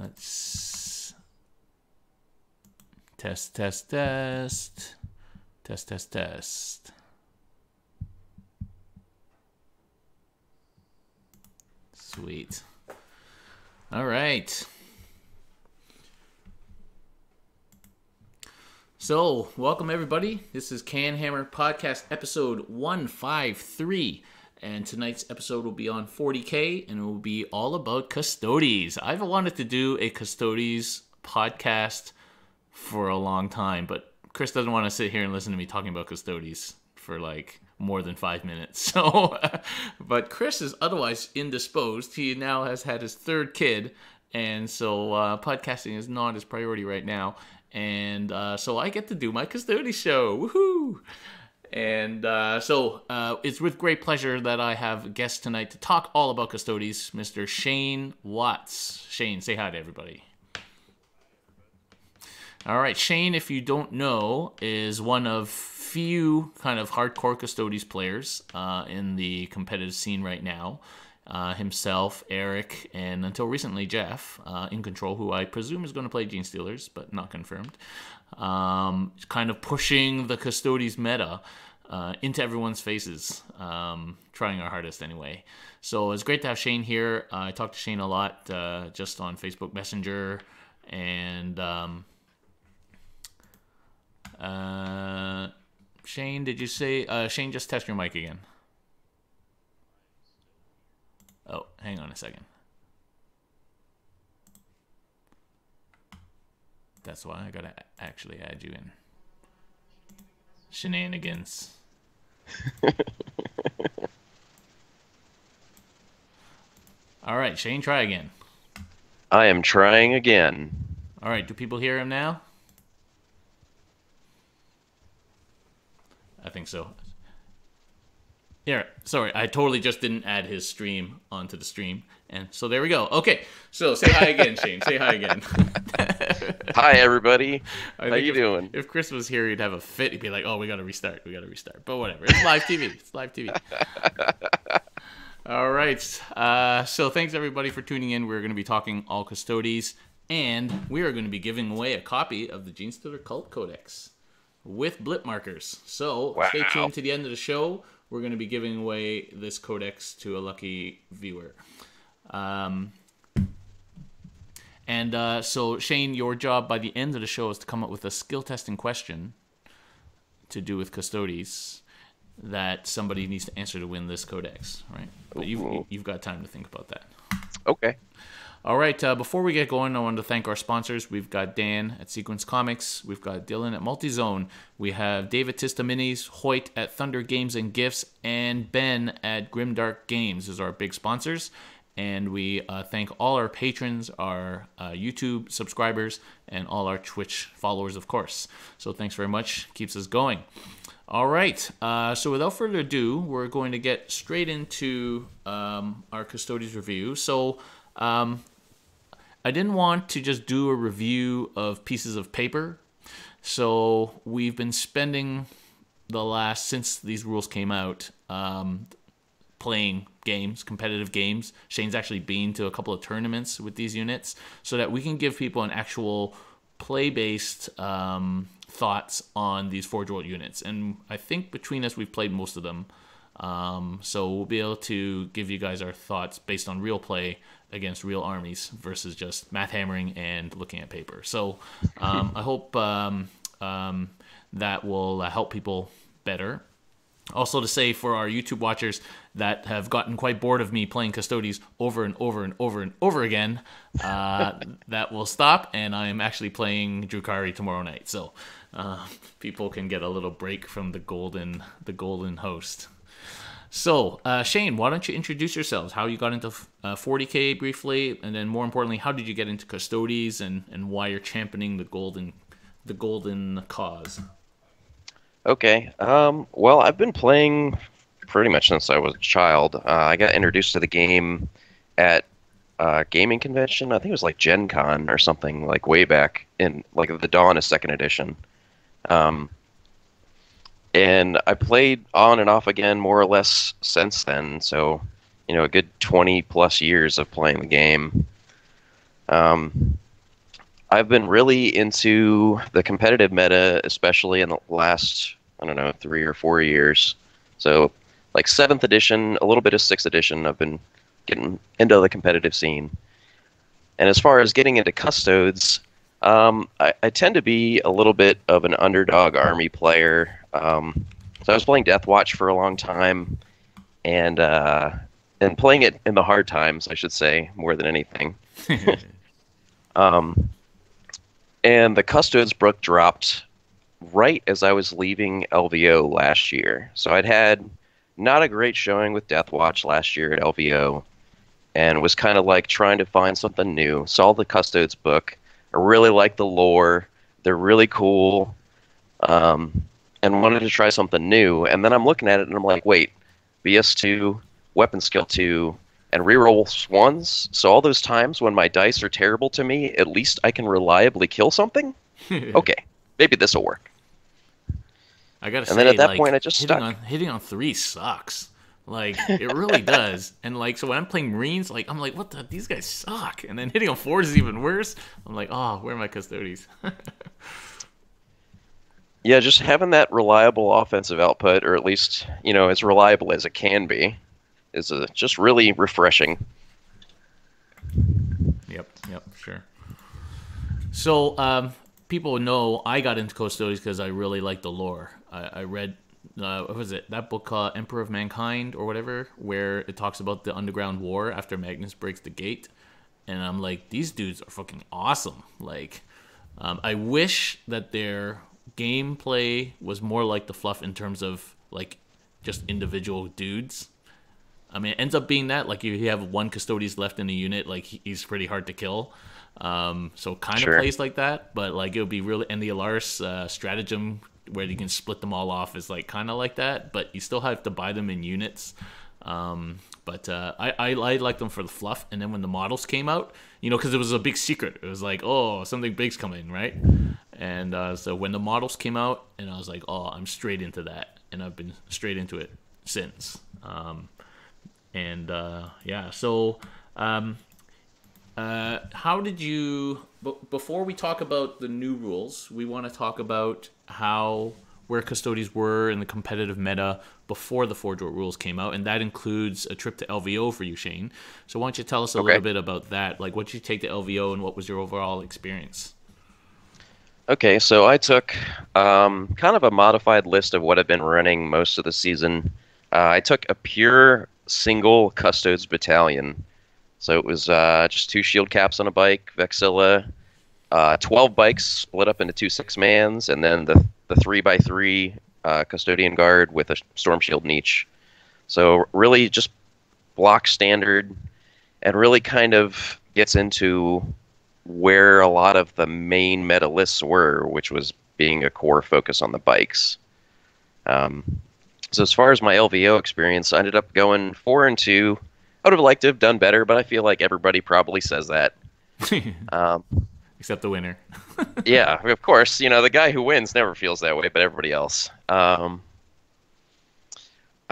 Let's test. Sweet. All right. So, welcome everybody. This is CanHammer Podcast episode 153. And tonight's episode will be on 40K, and it will be all about Custodes. I've wanted to do a Custodes podcast for a long time, but Chris doesn't want to sit here and listen to me talking about Custodes for like more than 5 minutes. So, but Chris is otherwise indisposed. He now has had his third kid, and so podcasting is not his priority right now. And so I get to do my Custodes show. Woohoo! And so it's with great pleasure that I have a guest tonight to talk all about Custodes, Mr. Shane Watts. Shane, say hi to everybody. All right, Shane, if you don't know, is one of few kind of hardcore Custodes players in the competitive scene right now. Himself, Eric, and until recently Jeff, in control, who I presume is going to play Gene Stealers, but not confirmed. Kind of pushing the Custodes meta into everyone's faces, trying our hardest anyway. So it's great to have Shane here. I talked to Shane a lot just on Facebook Messenger, and Shane, did you say, Shane, just test your mic again. Oh, hang on a second. That's why I gotta actually add you in. Shenanigans. All right, Shane, try again. I am trying again. All right, do people hear him now? I think so. Yeah, sorry, I totally just didn't add his stream onto the stream. And so there we go. Okay, so say hi again, Shane. Say hi again. Hi, everybody. How you doing? If Chris was here, he'd have a fit. He'd be like, oh, we got to restart. But whatever. It's live TV. It's live TV. All right. So thanks, everybody, for tuning in. We're going to be talking all Custodes. And we are going to be giving away a copy of the Gene Stealer Cult Codex with blip markers. So Stay tuned to the end of the show. We're going to be giving away this codex to a lucky viewer. So, Shane, your job by the end of the show is to come up with a skill testing question to do with Custodes that somebody needs to answer to win this codex, right? But you've got time to think about that. Okay. All right, before we get going, I wanted to thank our sponsors. We've got Dan at Sequence Comics. We've got Dylan at Multizone. We have David Tista Minis, Hoyt at Thunder Games and Gifts, and Ben at Grimdark Games is our big sponsors. And we thank all our patrons, our YouTube subscribers, and all our Twitch followers, of course. So thanks very much. Keeps us going. All right, so without further ado, we're going to get straight into our Custodes review. So I didn't want to just do a review of pieces of paper, so we've been spending since these rules came out, playing games, competitive games. Shane's actually been to a couple of tournaments with these units, so that we can give people an actual play-based thoughts on these Forge World units. And I think between us, we've played most of them. So we'll be able to give you guys our thoughts based on real play against real armies versus just math hammering and looking at paper. So I hope that will help people better. Also to say for our YouTube watchers that have gotten quite bored of me playing Custodes over and over again, that will stop, and I am actually playing Drukhari tomorrow night. So people can get a little break from the golden host. So, Shane, why don't you introduce yourselves? How you got into 40K briefly, and then more importantly, how did you get into Custodes, and why you're championing the golden cause? Okay. Well, I've been playing pretty much since I was a child. I got introduced to the game at a gaming convention. I think it was like Gen Con or something, like way back in like the dawn of 2nd edition. And I played on and off again more or less since then. So, a good 20 plus years of playing the game. Um, I've been really into the competitive meta, especially in the last, I don't know, 3 or 4 years. So, like 7th edition, a little bit of 6th edition, I've been getting into the competitive scene. And as far as getting into Custodes, I tend to be a little bit of an underdog army player. So I was playing Deathwatch for a long time, and playing it in the hard times, I should say, more than anything. Um, and the Custodes book dropped right as I was leaving LVO last year. So I'd had not a great showing with Deathwatch last year at LVO, and was kind of like trying to find something new. Saw the Custodes book. I really like the lore. They're really cool. And wanted to try something new. And then I'm looking at it and I'm like, wait, BS2, weapon skill 2, and reroll ones? So all those times when my dice are terrible to me, at least I can reliably kill something? Okay, maybe this will work. I gotta say, And then at that like, point, I just stuck. hitting on 3 sucks. Like, it really does. And, like, so when I'm playing Marines, like, I'm like, what the? These guys suck. And then hitting on 4 is even worse. I'm like, oh, where are my Custodians? Yeah, just having that reliable offensive output, or at least, as reliable as it can be, is just really refreshing. Yep, sure. So, people know I got into Custodians because I really like the lore. I read, what was it, that book called Emperor of Mankind or whatever, where it talks about the underground war after Magnus breaks the gate. And I'm like, these dudes are fucking awesome. Like, I wish that their gameplay was more like the fluff in terms of, like, just individual dudes. I mean, it ends up being that, like, you have one Custodes left in the unit, like, he's pretty hard to kill. So kind of Sure. plays like that, but, like, it would be really, and the Alaris stratagem where you can split them all off is, like, kind of like that, but you still have to buy them in units. But I liked them for the fluff, and then when the models came out, because it was a big secret, it was like, oh, something big's coming, right? And so when the models came out, and I was like, oh, I'm straight into that, and I've been straight into it since. Yeah, so how did you? Before we talk about the new rules, we want to talk about where Custodians were in the competitive meta before the Forge World rules came out, and that includes a trip to LVO for you, Shane. So why don't you tell us a little bit about that? Like, what did you take to LVO, and what was your overall experience? Okay, so I took kind of a modified list of what I've been running most of the season. I took a pure single Custodes battalion. So it was just 2 shield caps on a bike, Vexilla, 12 bikes split up into 2 6-mans, and then the 3x3 Custodian guard with a storm shield in each. So really just block standard, and really kind of gets into where a lot of the main meta lists were, which was being a core focus on the bikes. So as far as my LVO experience, I ended up going 4-2. I would have liked to have done better, but I feel like everybody probably says that. Except the winner. Yeah, of course. The guy who wins never feels that way, but everybody else. I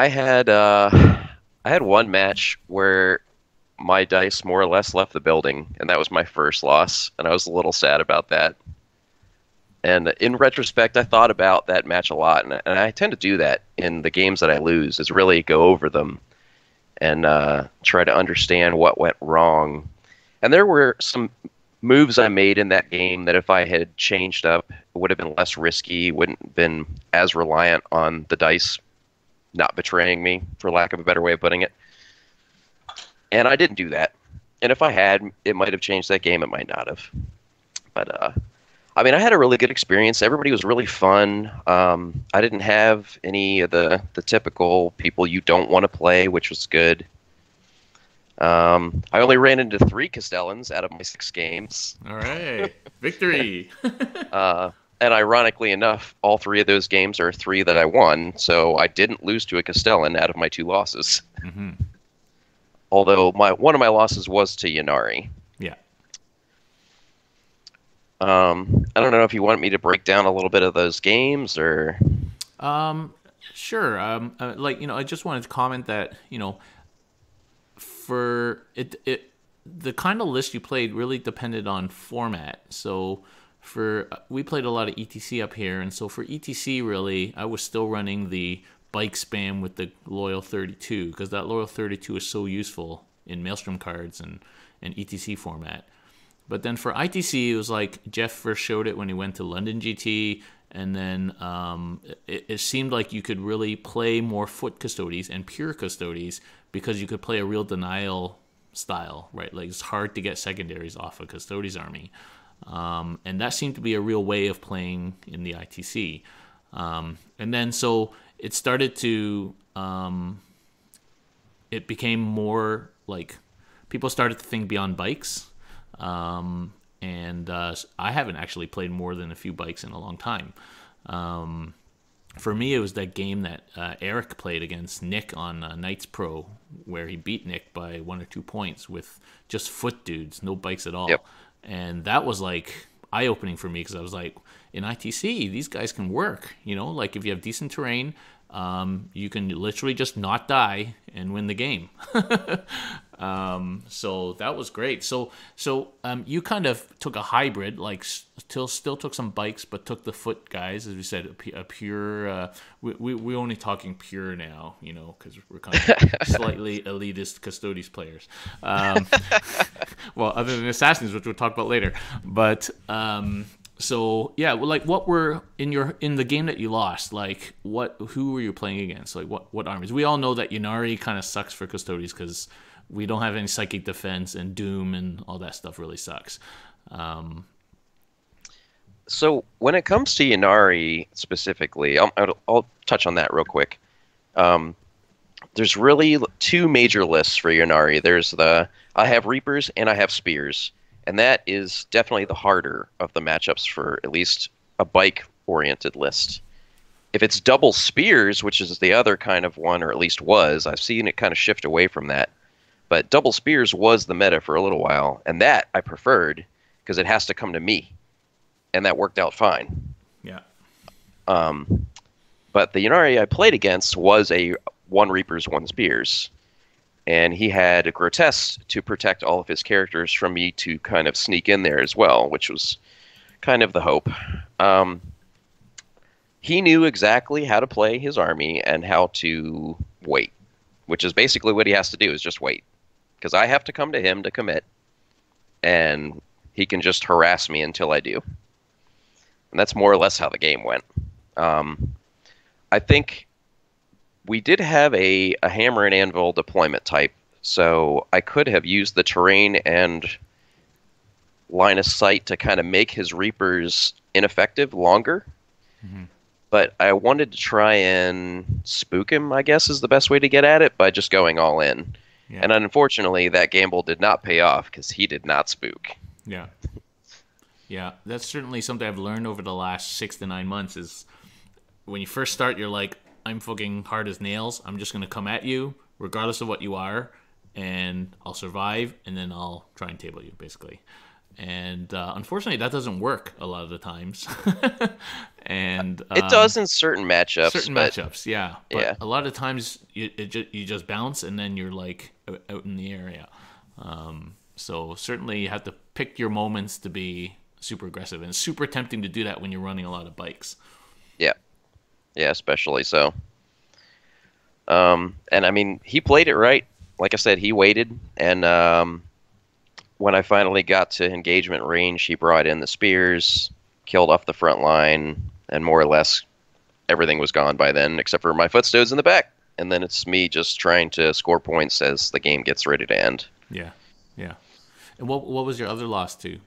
had one match where my dice more or less left the building, and that was my first loss, and I was a little sad about that. And in retrospect, I thought about that match a lot, and I tend to do that in the games that I lose, is really go over them and try to understand what went wrong. And there were some moves I made in that game that if I had changed up, it would have been less risky, wouldn't have been as reliant on the dice not betraying me, for lack of a better way of putting it. And I didn't do that. And if I had, it might have changed that game, it might not have. But, I mean, I had a really good experience. Everybody was really fun. I didn't have any of the typical people you don't want to play, which was good. I only ran into 3 Castellans out of my 6 games. All right. Victory. And ironically enough, all 3 of those games are 3 that I won, so I didn't lose to a Castellan out of my 2 losses. Mm-hmm. Although one of my losses was to Yanari. Yeah. I don't know if you want me to break down a little bit of those games, or... Sure. I just wanted to comment that, for it the kind of list you played really depended on format. So we played a lot of ETC up here, and so for ETC, really, I was still running the bike spam with the Loyal 32, because that Loyal 32 is so useful in Maelstrom cards and ETC format. But then for ITC, it was like Jeff first showed it when he went to London GT, and then it seemed like you could really play more foot Custodes and pure Custodes because you could play a real denial style, right? Like it's hard to get secondaries off a Custodes army. And that seemed to be a real way of playing in the ITC. And then so it started to, it became more like people started to think beyond bikes. And I haven't actually played more than a few bikes in a long time. For me, it was that game that Eric played against Nick on Knights Pro, where he beat Nick by 1 or 2 points with just foot dudes, no bikes at all. Yep. And that was like eye-opening for me, because I was like, in ITC, these guys can work. You know, like if you have decent terrain, you can literally just not die and win the game. So that was great. So you kind of took a hybrid, like still took some bikes, but took the foot guys, as we said, a pure. We're only talking pure now, you know, because we're kind of slightly elitist Custodes players. Well, other than Assassins, which we'll talk about later, but. So yeah, well, like what were in the game that you lost? Like who were you playing against? Like what armies? We all know that Ynnari kind of sucks for Custodes because we don't have any psychic defense, and Doom and all that stuff really sucks. So when it comes to Ynnari specifically, I'll touch on that real quick. There's really 2 major lists for Ynnari. There's I have Reapers and I have Spears. And that is definitely the harder of the matchups for at least a bike-oriented list. If it's double Spears, which is the other kind of one, or at least was, I've seen it kind of shift away from that. But double Spears was the meta for a little while, and that I preferred because it has to come to me. And that worked out fine. Yeah. But the Ynnari I played against was a 1 Reapers, 1 Spears. And he had a Grotesque to protect all of his characters from me to kind of sneak in there as well, which was kind of the hope. He knew exactly how to play his army and how to wait, which is basically what he has to do, is just wait. Because I have to come to him to commit, and he can just harass me until I do. And that's more or less how the game went. I think we did have a hammer and anvil deployment type, so I could have used the terrain and line of sight to kind of make his Reapers ineffective longer. Mm-hmm. But I wanted to try and spook him, I guess is the best way to get at it, by just going all in. Yeah. And unfortunately, that gamble did not pay off because he did not spook. Yeah. Yeah, that's certainly something I've learned over the last 6 to 9 months is when you first start, you're like, I'm fucking hard as nails. I'm just going to come at you, regardless of what you are, and I'll survive, and then I'll try and table you, basically. And unfortunately, that doesn't work a lot of the times. And it does in certain matchups. Matchups, yeah. But a lot of times, you just bounce, and then you're like out in the area. So certainly, you have to pick your moments to be super aggressive, and it's super tempting to do that when you're running a lot of bikes. Yeah. Yeah, especially so. And I mean, he played it right. Like I said, he waited, and when I finally got to engagement range, he brought in the Spears, killed off the front line, and more or less everything was gone by then, except for my Footstones in the back. And then it's me just trying to score points as the game gets ready to end. Yeah, yeah. And what was your other loss to?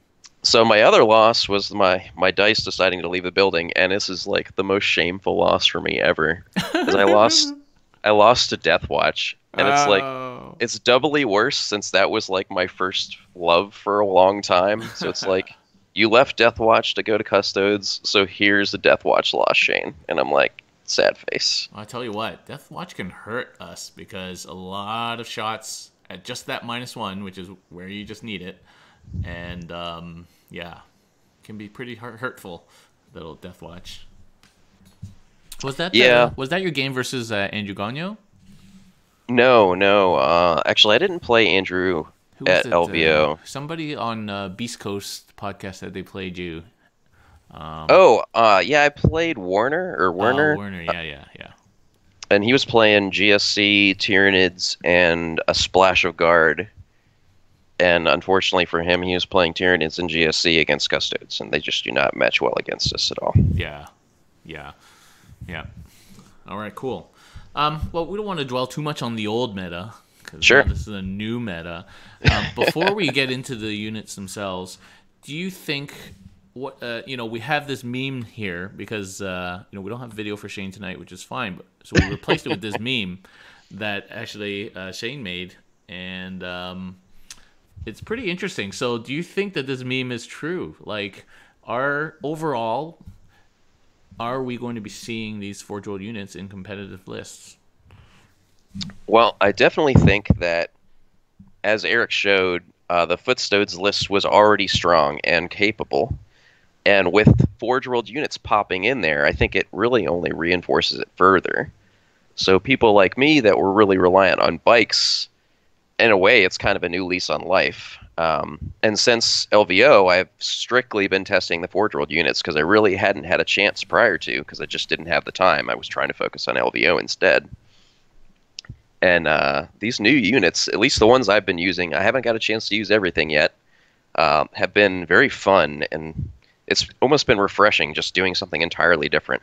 So my other loss was my dice deciding to leave the building, and this is like the most shameful loss for me ever. Because I lost to Deathwatch, and it's like it's doubly worse since that was like my first love for a long time. So it's like you left Deathwatch to go to Custodes, so here's the Deathwatch loss, Shane, and I'm like sad face. I'll tell you what, Deathwatch can hurt us because a lot of shots at just that -1, which is where you just need it. And yeah, can be pretty hurtful, little Deathwatch. Was that was that your game versus Andrew Gagno? No. Actually, I didn't play Andrew. Who was at it? LVO. Somebody on Beast Coast podcast said they played you. Yeah, I played Werner, Werner. Yeah, yeah, yeah. and he was playing GSC, Tyranids, and a splash of guard. And unfortunately for him, he was playing Tyranids and GSC against Custodes, and they just do not match well against us at all. Yeah, yeah, yeah. All right, cool. Well, we don't want to dwell too much on the old meta, because Sure. this is a new meta. Before we get into the units themselves, do you think we have this meme here because we don't have video for Shane tonight, which is fine. But so we replaced it with this meme that actually Shane made, and it's pretty interesting. So, do you think that this meme is true? Like, are we going to be seeing these Forge World units in competitive lists? Well, I definitely think that, as Eric showed, the Custodes list was already strong and capable. And with Forge World units popping in there, I think it really only reinforces it further. So people like me that were really reliant on bikes, in a way, it's kind of a new lease on life. And since LVO, I've strictly been testing the Forge World units because I really hadn't had a chance prior to, because I just didn't have the time. I was trying to focus on LVO instead. And these new units, at least the ones I've been using, I haven't got a chance to use everything yet, have been very fun, and it's almost been refreshing just doing something entirely different.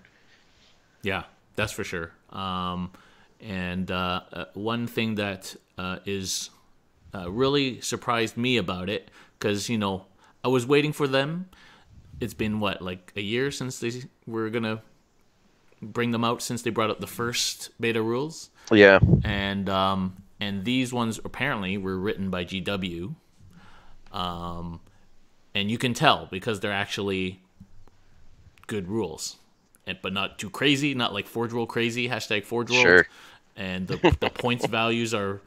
Yeah, that's for sure. And one thing that is really surprised me about it, because, I was waiting for them. It's been, like a year since they were going to bring them out, since they brought out the first beta rules. Yeah. And these ones apparently were written by GW. And you can tell because they're actually good rules, but not too crazy, not like Forge World crazy, hashtag Forge World. Sure. And the points values are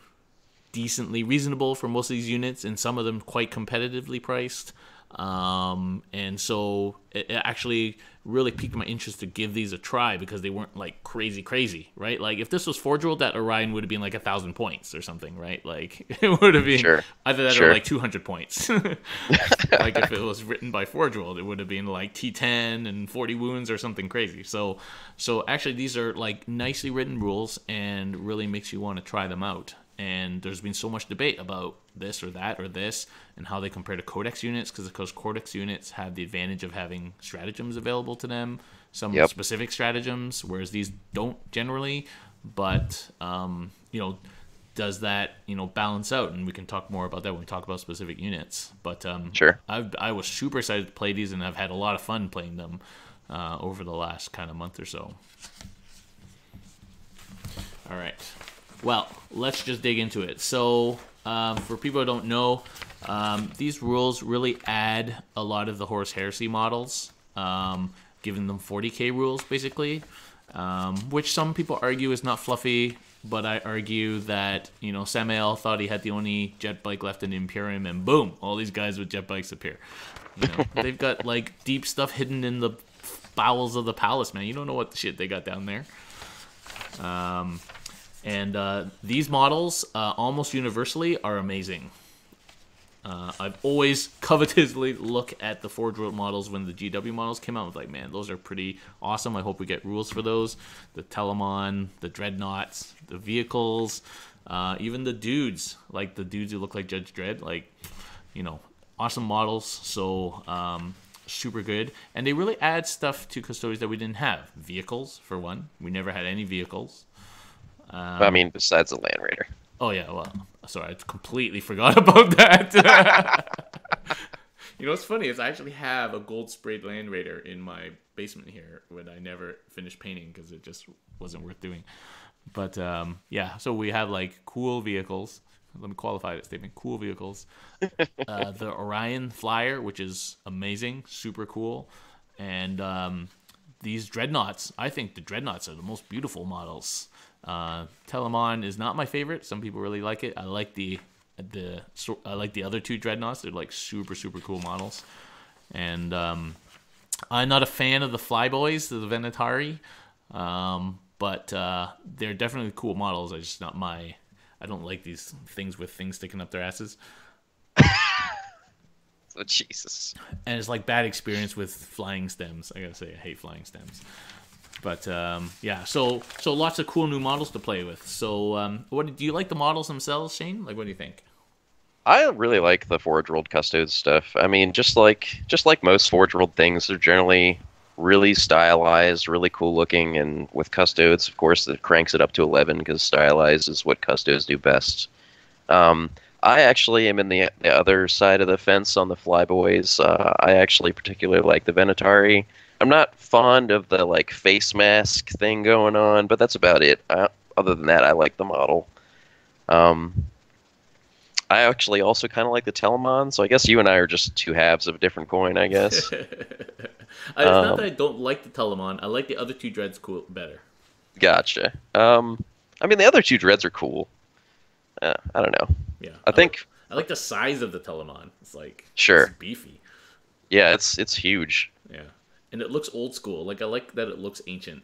decently reasonable for most of these units, and some of them quite competitively priced. And so it actually really piqued my interest to give these a try because they weren't like crazy, right? Like if this was Forge World, that Orion would have been like 1,000 points or something, right? Like it would have been either that or like 200 points. Like if it was written by Forge World, it would have been like T10 and 40 wounds or something crazy. So actually these are like nicely written rules and really makes you want to try them out. And there's been so much debate about this or that or this and how they compare to Codex units, because of course Codex units have the advantage of having stratagems available to them, some specific stratagems, whereas these don't generally. But does that balance out? And we can talk more about that when we talk about specific units. But Sure. I was super excited to play these, and I've had a lot of fun playing them over the last kind of month or so. All right. Well, let's just dig into it. So, for people who don't know, these rules really add a lot of the Horus Heresy models, giving them 40k rules, basically, which some people argue is not fluffy, but I argue that, Samael thought he had the only jet bike left in the Imperium, and boom, all these guys with jet bikes appear. They've got, like, deep stuff hidden in the bowels of the palace, man. You don't know what shit they got down there. And these models, almost universally, are amazing. I've always covetedly looked at the Forge World models when the GW models came out. I was like, man, those are pretty awesome. I hope we get rules for those. The Telamon, the Dreadnoughts, the vehicles, even the dudes, like the dudes who look like Judge Dredd. Like, awesome models. So, super good. And they really add stuff to Custodians that we didn't have. Vehicles, for one. We never had any vehicles. Besides the Land Raider. Oh, yeah, well, sorry, I completely forgot about that. What's funny is I actually have a gold sprayed Land Raider in my basement here, but I never finished painting because it just wasn't worth doing. But, so we have, like, cool vehicles. Let me qualify that statement. Cool vehicles. The Orion Flyer, which is amazing, super cool. And these Dreadnoughts, I think the Dreadnoughts are the most beautiful models. Telamon is not my favorite. Some people really like it. I like the other two Dreadnoughts. They're like super cool models. And I'm not a fan of the Flyboys, the Venatari, but they're definitely cool models. I don't like these things with things sticking up their asses. Oh, Jesus. And it's like bad experience with flying stems. I gotta say, I hate flying stems. But yeah, so lots of cool new models to play with. So what do you like the models themselves, Shane? Like, what do you think? I really like the Forge World Custodes stuff. I mean, just like most Forge World things, they're generally really stylized, really cool looking, and with Custodes, of course, it cranks it up to 11 because stylized is what Custodes do best. Um, I actually am in the other side of the fence on the Flyboys. I actually particularly like the Venatari. I'm not fond of the like face mask thing going on, but that's about it. Other than that, I like the model. Um, I actually also kind of like the Telamon, so I guess you and I are just two halves of a different coin, I guess. It's not that I don't like the Telamon. I like the other two dreads better. Gotcha. I mean, the other two dreads are cool. I don't know. Yeah, I think I like the size of the Telamon. It's like sure. it's beefy. Yeah, it's huge. Yeah, and it looks old school. Like I like that it looks ancient,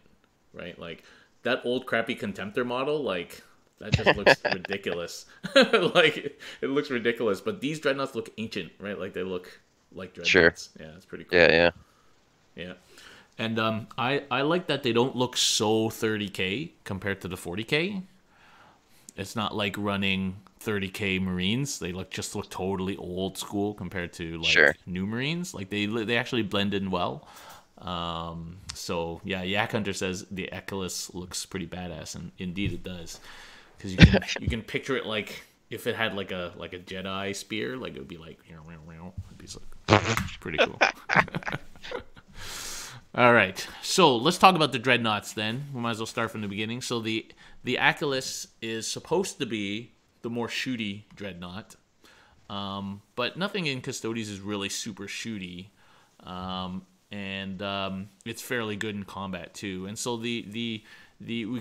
right? Like that old crappy Contemptor model. Like that just looks ridiculous. Like it looks ridiculous. But these dreadnoughts look ancient, right? Like they look like dreadnoughts. Sure. Yeah, it's pretty cool. Yeah. Yeah. And I like that they don't look so 30K compared to the 40K. It's not like running 30K Marines. They look totally old school compared to like new Marines. Like they actually blend in well. So yeah, Yak Hunter says the Equilon looks pretty badass, and indeed it does, because you can picture it like if it had like a Jedi spear, like it would be like it'd be pretty cool. All right, so let's talk about the Dreadnoughts then. We might as well start from the beginning. So the Equilon is supposed to be the more shooty Dreadnought, but nothing in Custodes is really super shooty, and it's fairly good in combat too. And so we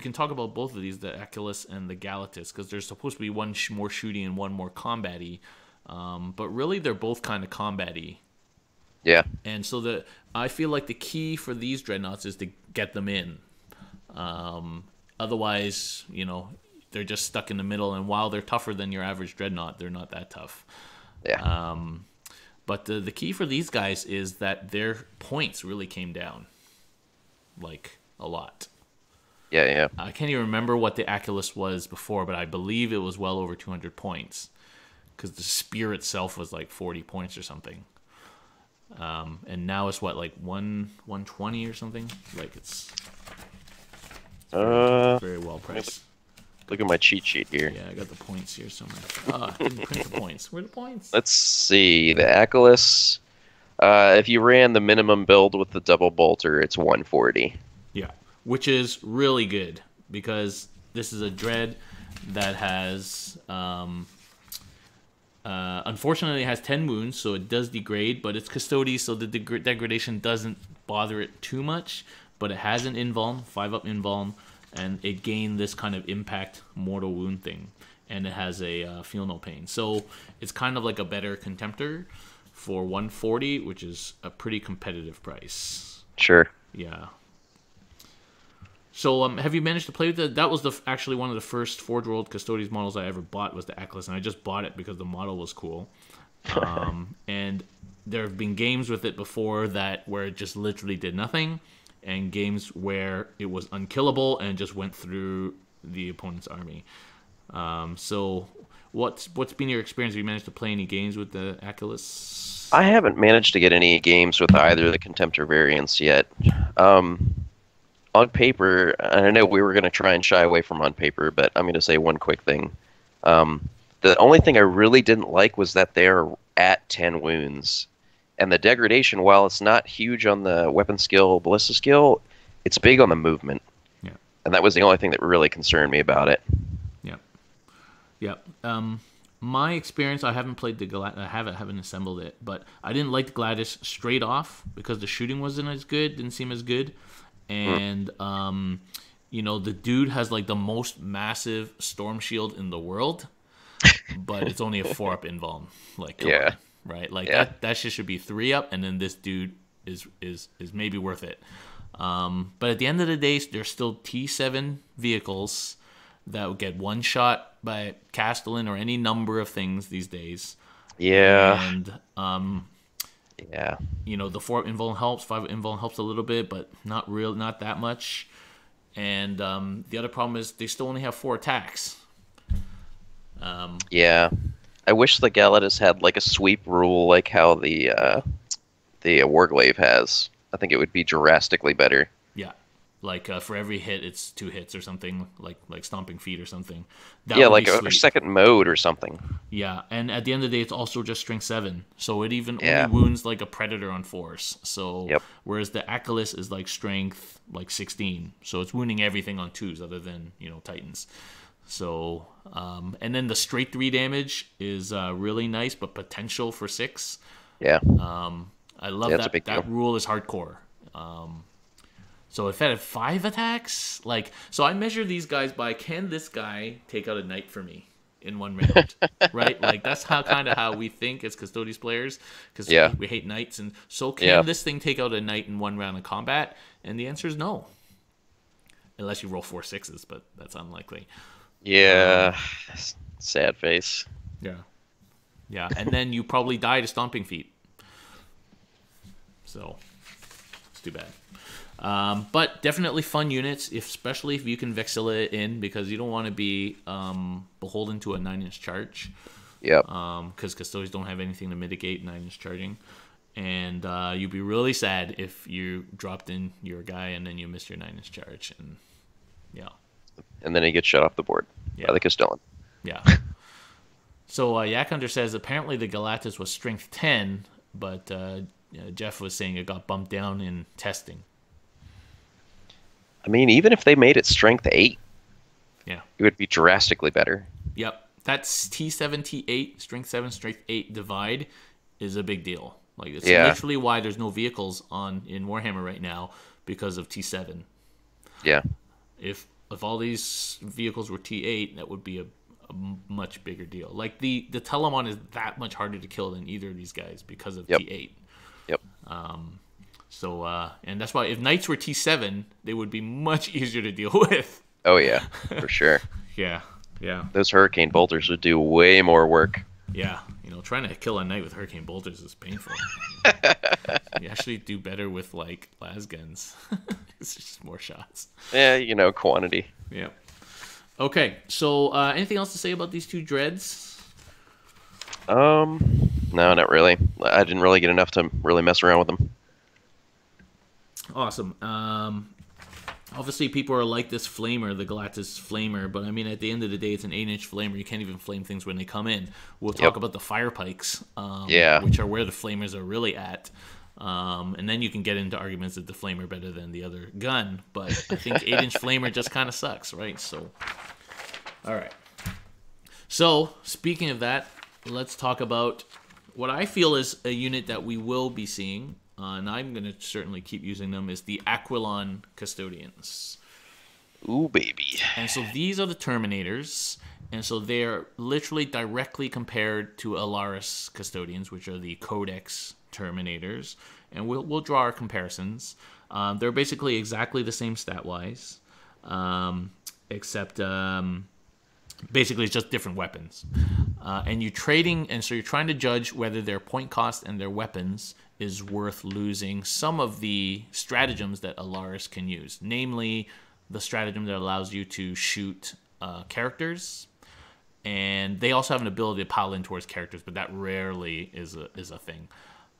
can talk about both of these, the Equilon and the Agamatus, because there's supposed to be one more shooty and one more combat-y, but really they're both kind of combat-y. Yeah. And so I feel like the key for these dreadnoughts is to get them in. Otherwise, they're just stuck in the middle. And while they're tougher than your average dreadnought, they're not that tough. Yeah. But the key for these guys is that their points really came down, like a lot. Yeah. I can't even remember what the Equilon was before, but I believe it was well over 200 points, because the spear itself was like 40 points or something. And now it's what, like 120 or something? Like it's very well priced. Look at my cheat sheet here. Yeah, I got the points here somewhere. I didn't print the points. Where are the points? Let's see. The Equilon, if you ran the minimum build with the double bolter, it's 140. Yeah, which is really good, because this is a dread that has unfortunately, it has 10 wounds, so it does degrade, but it's Custodes, so the degradation doesn't bother it too much. But it has an invuln, 5-up invuln, and it gained this kind of impact mortal wound thing. And it has a feel no pain. So it's kind of like a better Contemptor for 140, which is a pretty competitive price. Sure. Yeah. So have you managed to play with it? That was actually one of the first Forge World Custodes models I ever bought, was the Equilon, and I just bought it because the model was cool. And there have been games with it before where it just literally did nothing, and games where it was unkillable and just went through the opponent's army. So what's been your experience? Have you managed to play any games with the Equilon? I haven't managed to get any games with either of the Contemptor variants yet. On paper, I know we were going to try and shy away from on paper, but I'm going to say one quick thing. The only thing I really didn't like was that they're at 10 wounds. And the degradation, while it's not huge on the weapon skill, ballista skill, it's big on the movement. Yeah. And that was the only thing that really concerned me about it. Yeah. My experience, I haven't played I haven't assembled it, but I didn't like the Gladys straight off because the shooting wasn't as good, didn't seem as good. And the dude has like the most massive storm shield in the world, but it's only a 4-up invuln. Like, come on, right? Like that shit should be 3-up, and then this dude is maybe worth it. But at the end of the day, there's still T7 vehicles that would get one shot by Castellan or any number of things these days. Yeah. And Yeah. You know, the 4 invuln helps, 5 invuln helps a little bit, but not that much. And the other problem is they still only have 4 attacks. Yeah. I wish the Galatas had like a sweep rule like how the Warglaive has. I think it would be drastically better. Yeah, like for every hit, it's 2 hits or something, like stomping feet or something. That Yeah, would like be a sweet. second mode or something. Yeah, and at the end of the day, it's also just strength 7, so it even only Yeah. wounds like a predator on force. So Yep. whereas the Achilles is like strength like 16, so it's wounding everything on 2s other than Titans. So and then the straight 3 damage is really nice, but potential for 6. Yeah. I love Yeah, it's a that. big That deal. rule is hardcore. So if it had 5 attacks, so I measure these guys by, can this guy take out a knight for me in 1 round, right? Like that's how we think as Custodes players, because Yeah. we hate knights, and so can Yeah. this thing take out a knight in 1 round of combat? And the answer is no, unless you roll 4 6s, but that's unlikely. Yeah. Sad face. Yeah, yeah, and then you probably die to stomping feet. So it's too bad. But definitely fun units, especially if you can Vexilla it in, because you don't want to be beholden to a 9-inch charge. Yep. Because Custodians don't have anything to mitigate 9-inch charging. And you'd be really sad if you dropped in your guy and then you missed your 9-inch charge. And yeah. And then he gets shut off the board by the Custodian. Yeah. So Yak Hunter says apparently the Galatas was strength 10, but Jeff was saying it got bumped down in testing. I mean, even if they made it strength 8, Yeah. it would be drastically better. Yep. That's T7, T8, strength 7, strength 8 divide is a big deal. Like it's literally why there's no vehicles in Warhammer right now, because of T7. Yeah. If all these vehicles were T8, that would be a much bigger deal. Like the Telamon is that much harder to kill than either of these guys because of T8. Yep. So and that's why if Knights were T7, they would be much easier to deal with. Oh yeah, for sure. Yeah. Those Hurricane Bolters would do way more work. Yeah, trying to kill a knight with Hurricane Bolters is painful. You actually do better with like las guns. It's just more shots. Yeah, quantity. Yeah. Okay, so anything else to say about these 2 dreads? No, not really. I didn't really get enough to really mess around with them. Awesome. Obviously, people are like this flamer, the Galatas flamer, but I mean, at the end of the day, it's an 8-inch flamer. You can't even flame things when they come in. We'll talk about the fire pikes, which are where the flamers are really at. And then you can get into arguments that the flamer better than the other gun, but I think 8-inch flamer just kind of sucks, right? So, all right. So, speaking of that, let's talk about what I feel is a unit that we will be seeing, and I'm going to certainly keep using them, is the Equilon Custodians. Ooh, baby. And so these are the Terminators, and so they're literally directly compared to Alaris Custodians, which are the Codex Terminators, and we'll draw our comparisons. They're basically exactly the same stat-wise, except basically it's just different weapons. And you're trading, and so you're trying to judge whether their point cost and their weapons is worth losing some of the stratagems that Alaris can use, namely the stratagem that allows you to shoot characters, and they also have an ability to pile in towards characters, but that rarely is a thing.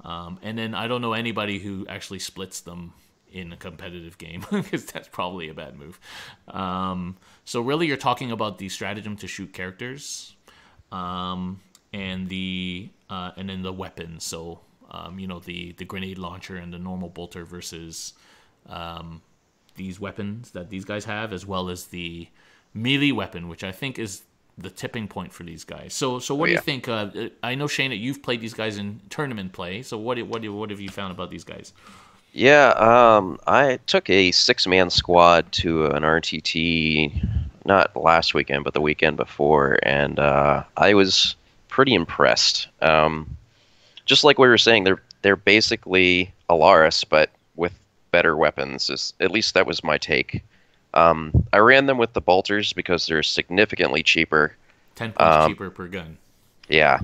And then I don't know anybody who actually splits them in a competitive game, because that's probably a bad move. So really, you're talking about the stratagem to shoot characters, and then the weapons. So the grenade launcher and the normal bolter versus these weapons that these guys have, as well as the melee weapon, which I think is the tipping point for these guys. So what do you think? I know, Shane, that you've played these guys in tournament play. So what have you found about these guys? Yeah, I took a 6-man squad to an RTT, not last weekend, but the weekend before, and I was pretty impressed. Just like we were saying, they're basically Alaris, but with better weapons. At least that was my take. I ran them with the bolters because they're significantly cheaper. 10 points cheaper per gun. Yeah.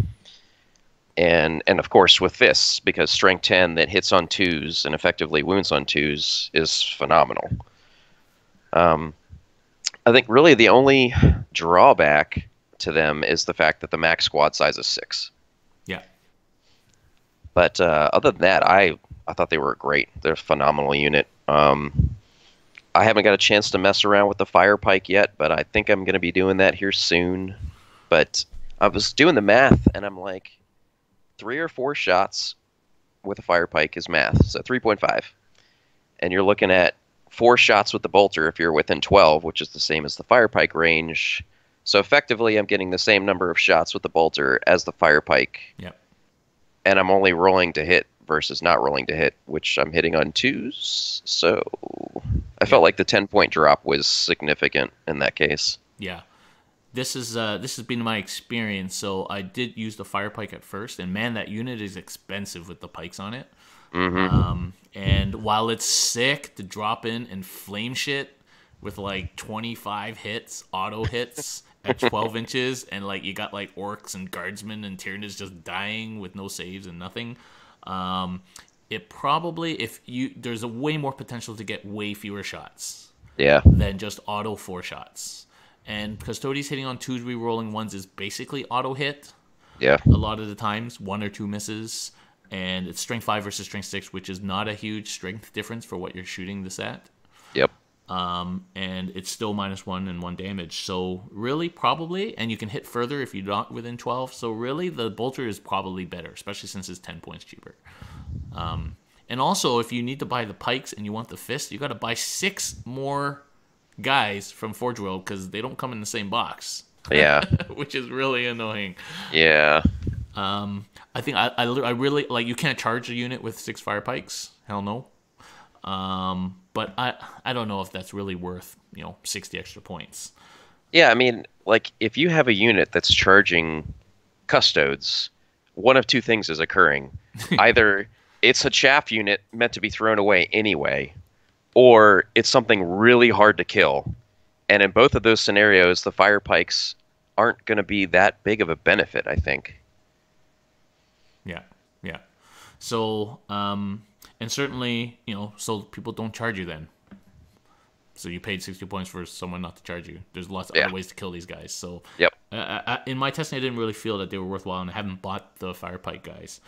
And of course with fists, because strength 10 that hits on twos and effectively wounds on twos is phenomenal. I think really the only drawback to them is the fact that the max squad size is 6. Yeah. But other than that, I thought they were great. They're a phenomenal unit. I haven't got a chance to mess around with the fire pike yet, but I think I'm going to be doing that here soon. But I was doing the math, and I'm like, 3 or 4 shots with a fire pike is math, so 3.5. And you're looking at 4 shots with the bolter if you're within 12, which is the same as the fire pike range. So effectively, I'm getting the same number of shots with the bolter as the fire pike. Yep. And I'm only rolling to hit versus not rolling to hit, which I'm hitting on 2s. So I felt like the 10-point drop was significant in that case. Yeah. This has been my experience. So I did use the fire pike at first, and man, that unit is expensive with the pikes on it. Mm-hmm. And while it's sick to drop in and flame shit with like 25 hits, auto hits at 12 inches, and like you got like orcs and guardsmen and Tyranids just dying with no saves and nothing. It probably, there's a way more potential to get way fewer shots. Yeah. Than just auto 4 shots. And Custodes hitting on 2s, re-rolling 1s is basically auto hit. Yeah. A lot of the times, 1 or 2 misses. And it's strength 5 versus strength 6, which is not a huge strength difference for what you're shooting this at. Yep. And it's still -1 and 1 damage. So really, probably, and you can hit further if you're not within 12. So really, the bolter is probably better, especially since it's 10 points cheaper. And also, if you need to buy the pikes and you want the fist, you got to buy 6 more guys from Forge World because they don't come in the same box. Yeah. Which is really annoying. Yeah. I think I really like, you can't charge a unit with 6 fire pikes. Hell no. But I don't know if that's really worth 60 extra points. Yeah, I mean, like if you have a unit that's charging Custodes, one of 2 things is occurring. Either it's a chaff unit meant to be thrown away anyway, or it's something really hard to kill. And in both of those scenarios, the fire pikes aren't going to be that big of a benefit, I think. Yeah. So, and certainly, so people don't charge you then. So you paid 60 points for someone not to charge you. There's lots of other ways to kill these guys. So, yep. In my testing, I didn't really feel that they were worthwhile, and I haven't bought the fire pike guys.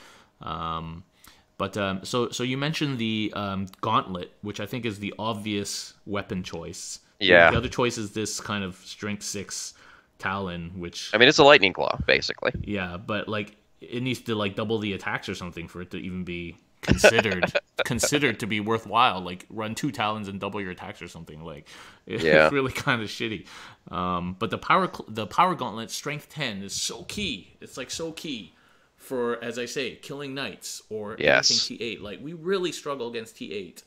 So you mentioned the gauntlet, which I think is the obvious weapon choice. Yeah. The other choice is this kind of strength 6 Talon, which, I mean, it's a lightning claw, basically. Yeah, but like it needs to like double the attacks or something for it to even be considered to be worthwhile. Like run 2 Talons and double your attacks or something. Like it's really kind of shitty. But the power gauntlet strength 10 is so key. It's like so key for, as I say, killing knights or anything T8. Like we really struggle against T8.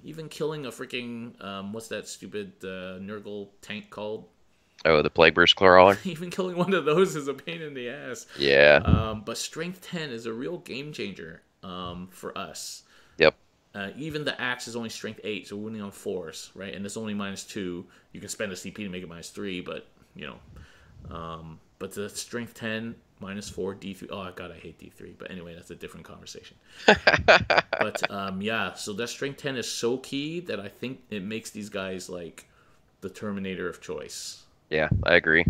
Even killing a freaking what's that stupid Nurgle tank called? Oh, the Plague Burst Crawler? Even killing one of those is a pain in the ass. Yeah. But strength 10 is a real game changer for us. Yep. Even the axe is only strength 8, so we're winning on 4s, right? And it's only -2. You can spend a CP to make it -3, but but the strength 10 -4 D3. Oh god, I hate D3. But anyway, that's a different conversation. But so that strength 10 is so key that I think it makes these guys like the Terminator of choice. Yeah, I agree.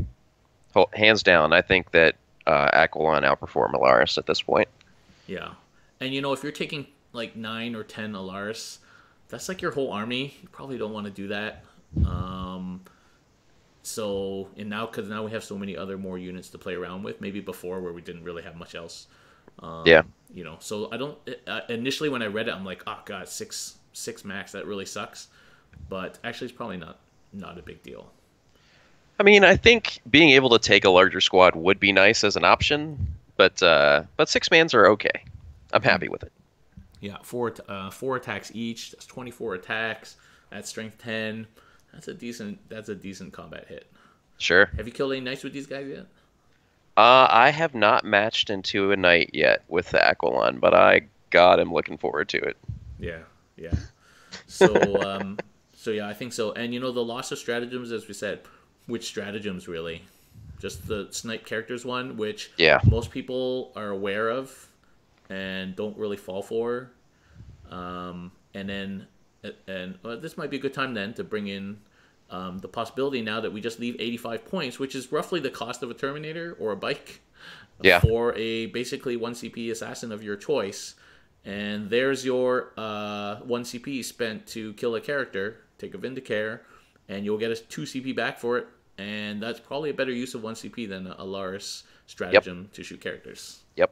Hands down, I think that Equilon outperform Alaris at this point. Yeah. And if you're taking like 9 or 10 Alaris, that's like your whole army. You probably don't want to do that. Because now we have so many other more units to play around with. Maybe before where we didn't really have much else. So I don't. Initially, when I read it, I'm like, oh god, six max. That really sucks. But actually, it's probably not a big deal. I mean, I think being able to take a larger squad would be nice as an option, but 6-mans are okay. I'm happy with it. Yeah, 4 attacks each. That's 24 attacks. That's strength 10. That's a decent combat hit. Sure. Have you killed any knights with these guys yet? I have not matched into a knight yet with the Aquilon, but I'm looking forward to it. Yeah. So I think so. And the loss of stratagems, as we said, which stratagems really? just the snipe characters one, which Yeah. most people are aware of and don't really fall for. And then, well, this might be a good time then to bring in the possibility now that we just leave 85 points, which is roughly the cost of a Terminator or a bike, Yeah. for a basically 1 CP assassin of your choice. And there's your 1 CP spent to kill a character, take a Vindicare, and you'll get a 2 CP back for it. And that's probably a better use of 1 CP than a Laris stratagem to shoot characters. Yep.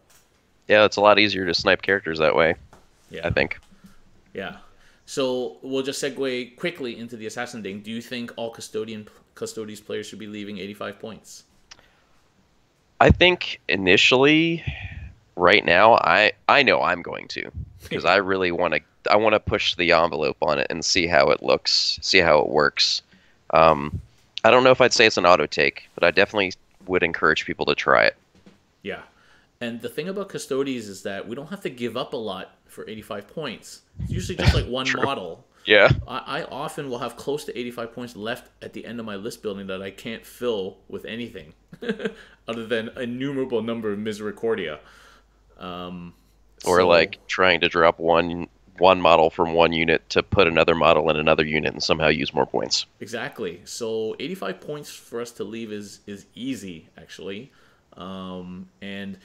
Yeah, it's a lot easier to snipe characters that way, Yeah. I think. Yeah. So we'll just segue quickly into the assassin thing. Do you think all Custodes players should be leaving 85 points? I think initially, right now, I know I'm going to, because I really want to push the envelope on it and see how it looks, see how it works. I don't know if I'd say it's an auto take, but I definitely would encourage people to try it. Yeah. And the thing about Custodes is that we don't have to give up a lot for 85 points. It's usually just like one model. Yeah. I often will have close to 85 points left at the end of my list building that I can't fill with anything other than a innumerable number of Misericordia. Or like trying to drop one model from one unit to put another model in another unit and somehow use more points. Exactly. So 85 points for us to leave is easy, actually. And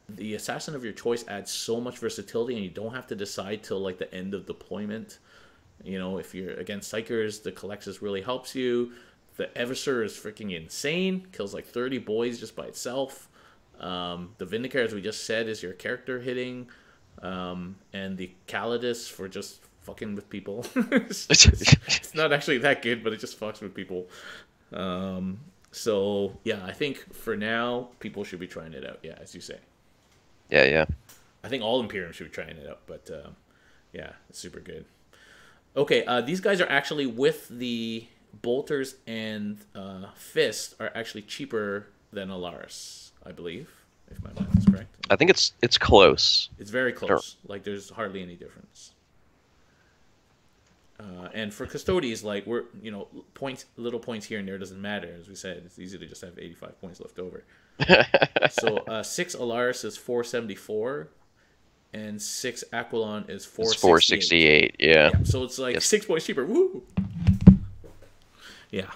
the assassin of your choice adds so much versatility, and you don't have to decide till like the end of deployment. You know, if you're against Psychers, the Colexus really helps you. The Eversur is freaking insane. Kills like 30 boys just by itself. The Vindicare, as we just said, is your character hitting. And the Calidus for just fucking with people. It's not actually that good, but it just fucks with people. So, yeah, I think for now, people should be trying it out. Yeah, as you say. Yeah. I think all Imperium should be trying it out, but yeah, it's super good. Okay, these guys are actually with the Bolters and Fist are actually cheaper than Alaris, I believe, if my math is correct. I think it's close. It's very close. Like, there's hardly any difference. And for Custodes, like, we're, you know, little points here and there doesn't matter. As we said, it's easy to just have 85 points left over. So 6 Alaris is 474, and 6 Equilon is 468. Yeah. So it's like 6 points cheaper. Woo! Yeah.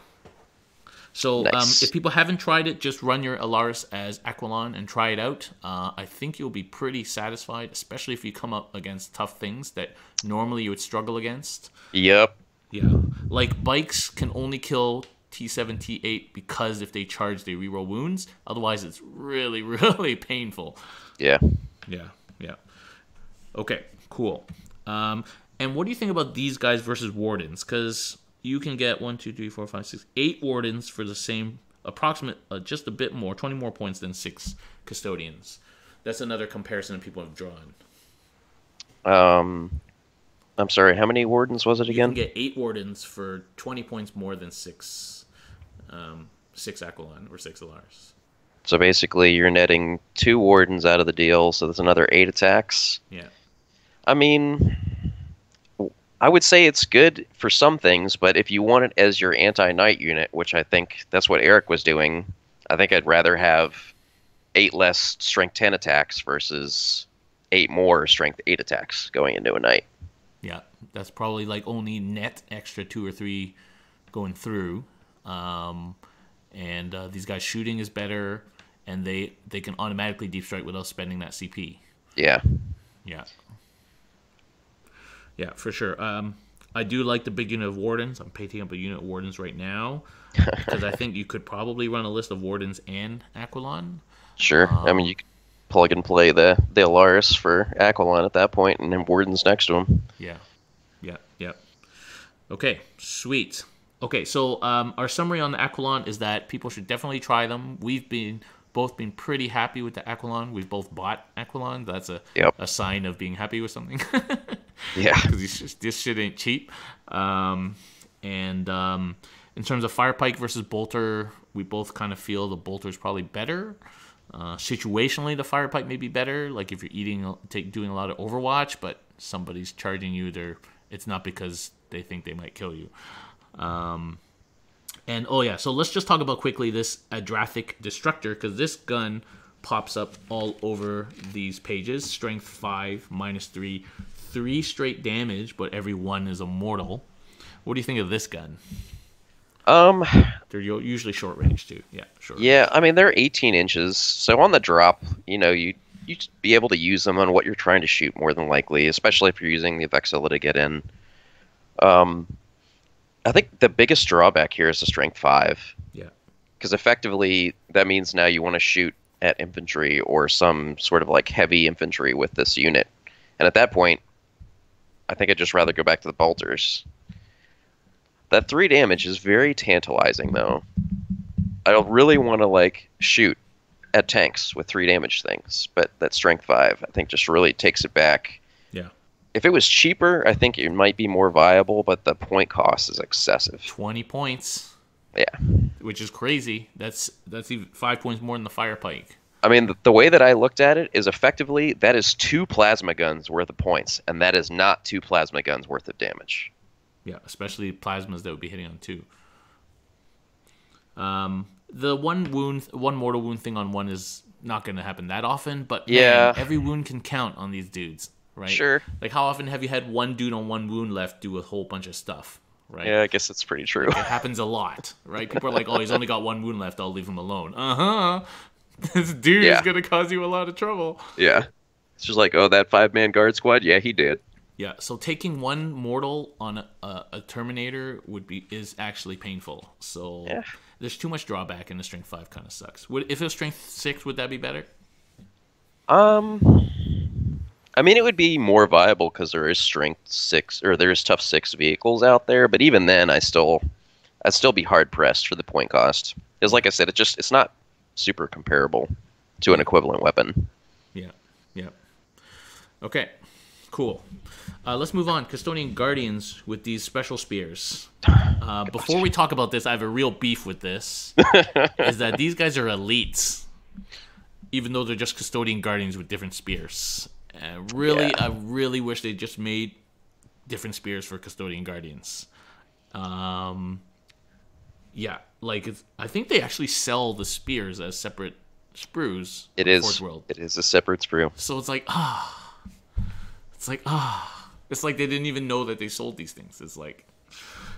So Nice. if people haven't tried it, just run your Alaris as Equilon and try it out. I think you'll be pretty satisfied, especially if you come up against tough things that normally you would struggle against. Yep. Yeah. Like, bikes can only kill T7, T8 because if they charge, they reroll wounds. Otherwise, it's really, really painful. Yeah. Yeah. Okay, cool. And what do you think about these guys versus Wardens? Because you can get 1, 2, 3, 4, 5, 6, 8 Wardens for the same approximate, just a bit more, 20 more points than 6 Custodians. That's another comparison that people have drawn. I'm sorry, how many Wardens was it again? You can get 8 Wardens for 20 points more than 6 Aquilon or 6 Alars. So basically, you're netting 2 Wardens out of the deal, so that's another 8 attacks. Yeah. I mean, I would say it's good for some things, but if you want it as your anti-knight unit, which I think that's what Eric was doing, I think I'd rather have 8 less strength 10 attacks versus 8 more strength 8 attacks going into a knight. Yeah, that's probably like only net extra 2 or 3 going through. And these guys' shooting is better, and they can automatically deep strike without spending that CP. Yeah. Yeah, for sure. I do like the big unit of Wardens. I'm picking up a unit of Wardens right now because I think you could probably run a list of Wardens and Aquilon. Sure. I mean, you could plug and play the Alaris for Aquilon at that point, and then Wardens next to him. Yeah. Okay, sweet. Okay, so our summary on the Aquilon is that people should definitely try them. We've both been pretty happy with the Aquilon. We've both bought Aquilon. That's a sign of being happy with something. Yeah. Because this shit ain't cheap. And in terms of Firepike versus Bolter, we both kind of feel the Bolter is probably better. Situationally, the Firepike may be better. Like if you're doing a lot of Overwatch, but somebody's charging you, it's not because they think they might kill you. And oh yeah, so let's just talk about quickly this Adrathic Destructor, because this gun pops up all over these pages. Strength 5, -3, 3 straight damage, but every one is a mortal. What do you think of this gun? They're usually short range too. Yeah, short range. Yeah, I mean they're 18 inches, so on the drop, you be able to use them on what you're trying to shoot more than likely, especially if you're using the Vexilla to get in. I think the biggest drawback here is the strength 5. Yeah. Because effectively that means now you want to shoot at infantry or some sort of like heavy infantry with this unit, and at that point, I think I'd just rather go back to the bolters. That 3 damage is very tantalizing, though. I don't really want to, like, shoot at tanks with 3 damage things, but that strength 5, I think, just really takes it back. Yeah. If it was cheaper, I think it might be more viable, but the point cost is excessive. 20 points. Yeah. Which is crazy. That's even 5 points more than the fire pike. I mean, the way that I looked at it is effectively that is 2 plasma guns worth of points, and that is not 2 plasma guns worth of damage. Yeah, especially plasmas that would be hitting on 2. The one mortal wound thing on 1 is not going to happen that often, but yeah, man, every wound can count on these dudes, right? Sure. Like, how often have you had one dude on 1 wound left do a whole bunch of stuff, right? Yeah, I guess it's pretty true. Like, it happens a lot, right? People are like, oh, he's only got 1 wound left, I'll leave him alone. Uh-huh. This dude is going to cause you a lot of trouble. Yeah. It's just like, oh, that 5-man guard squad? Yeah, he did. Yeah, so taking 1 mortal on a Terminator is actually painful. So there's too much drawback, and the strength 5 kind of sucks. If it was strength 6, would that be better? I mean, it would be more viable because there is strength 6, or there is tough 6 vehicles out there. But even then, I'd still be hard pressed for the point cost. Because, like I said, it's not super comparable to an equivalent weapon. Yeah. Okay. Cool. Let's move on. Custodian Guardians with these special spears. Before we talk about this, I have a real beef with this. Is that these guys are elites, even though they're just Custodian Guardians with different spears. I really wish they just made different spears for Custodian Guardians. Yeah, like I think they actually sell the spears as separate sprues. It is a separate sprue. So it's like it's like they didn't even know that they sold these things. It's like,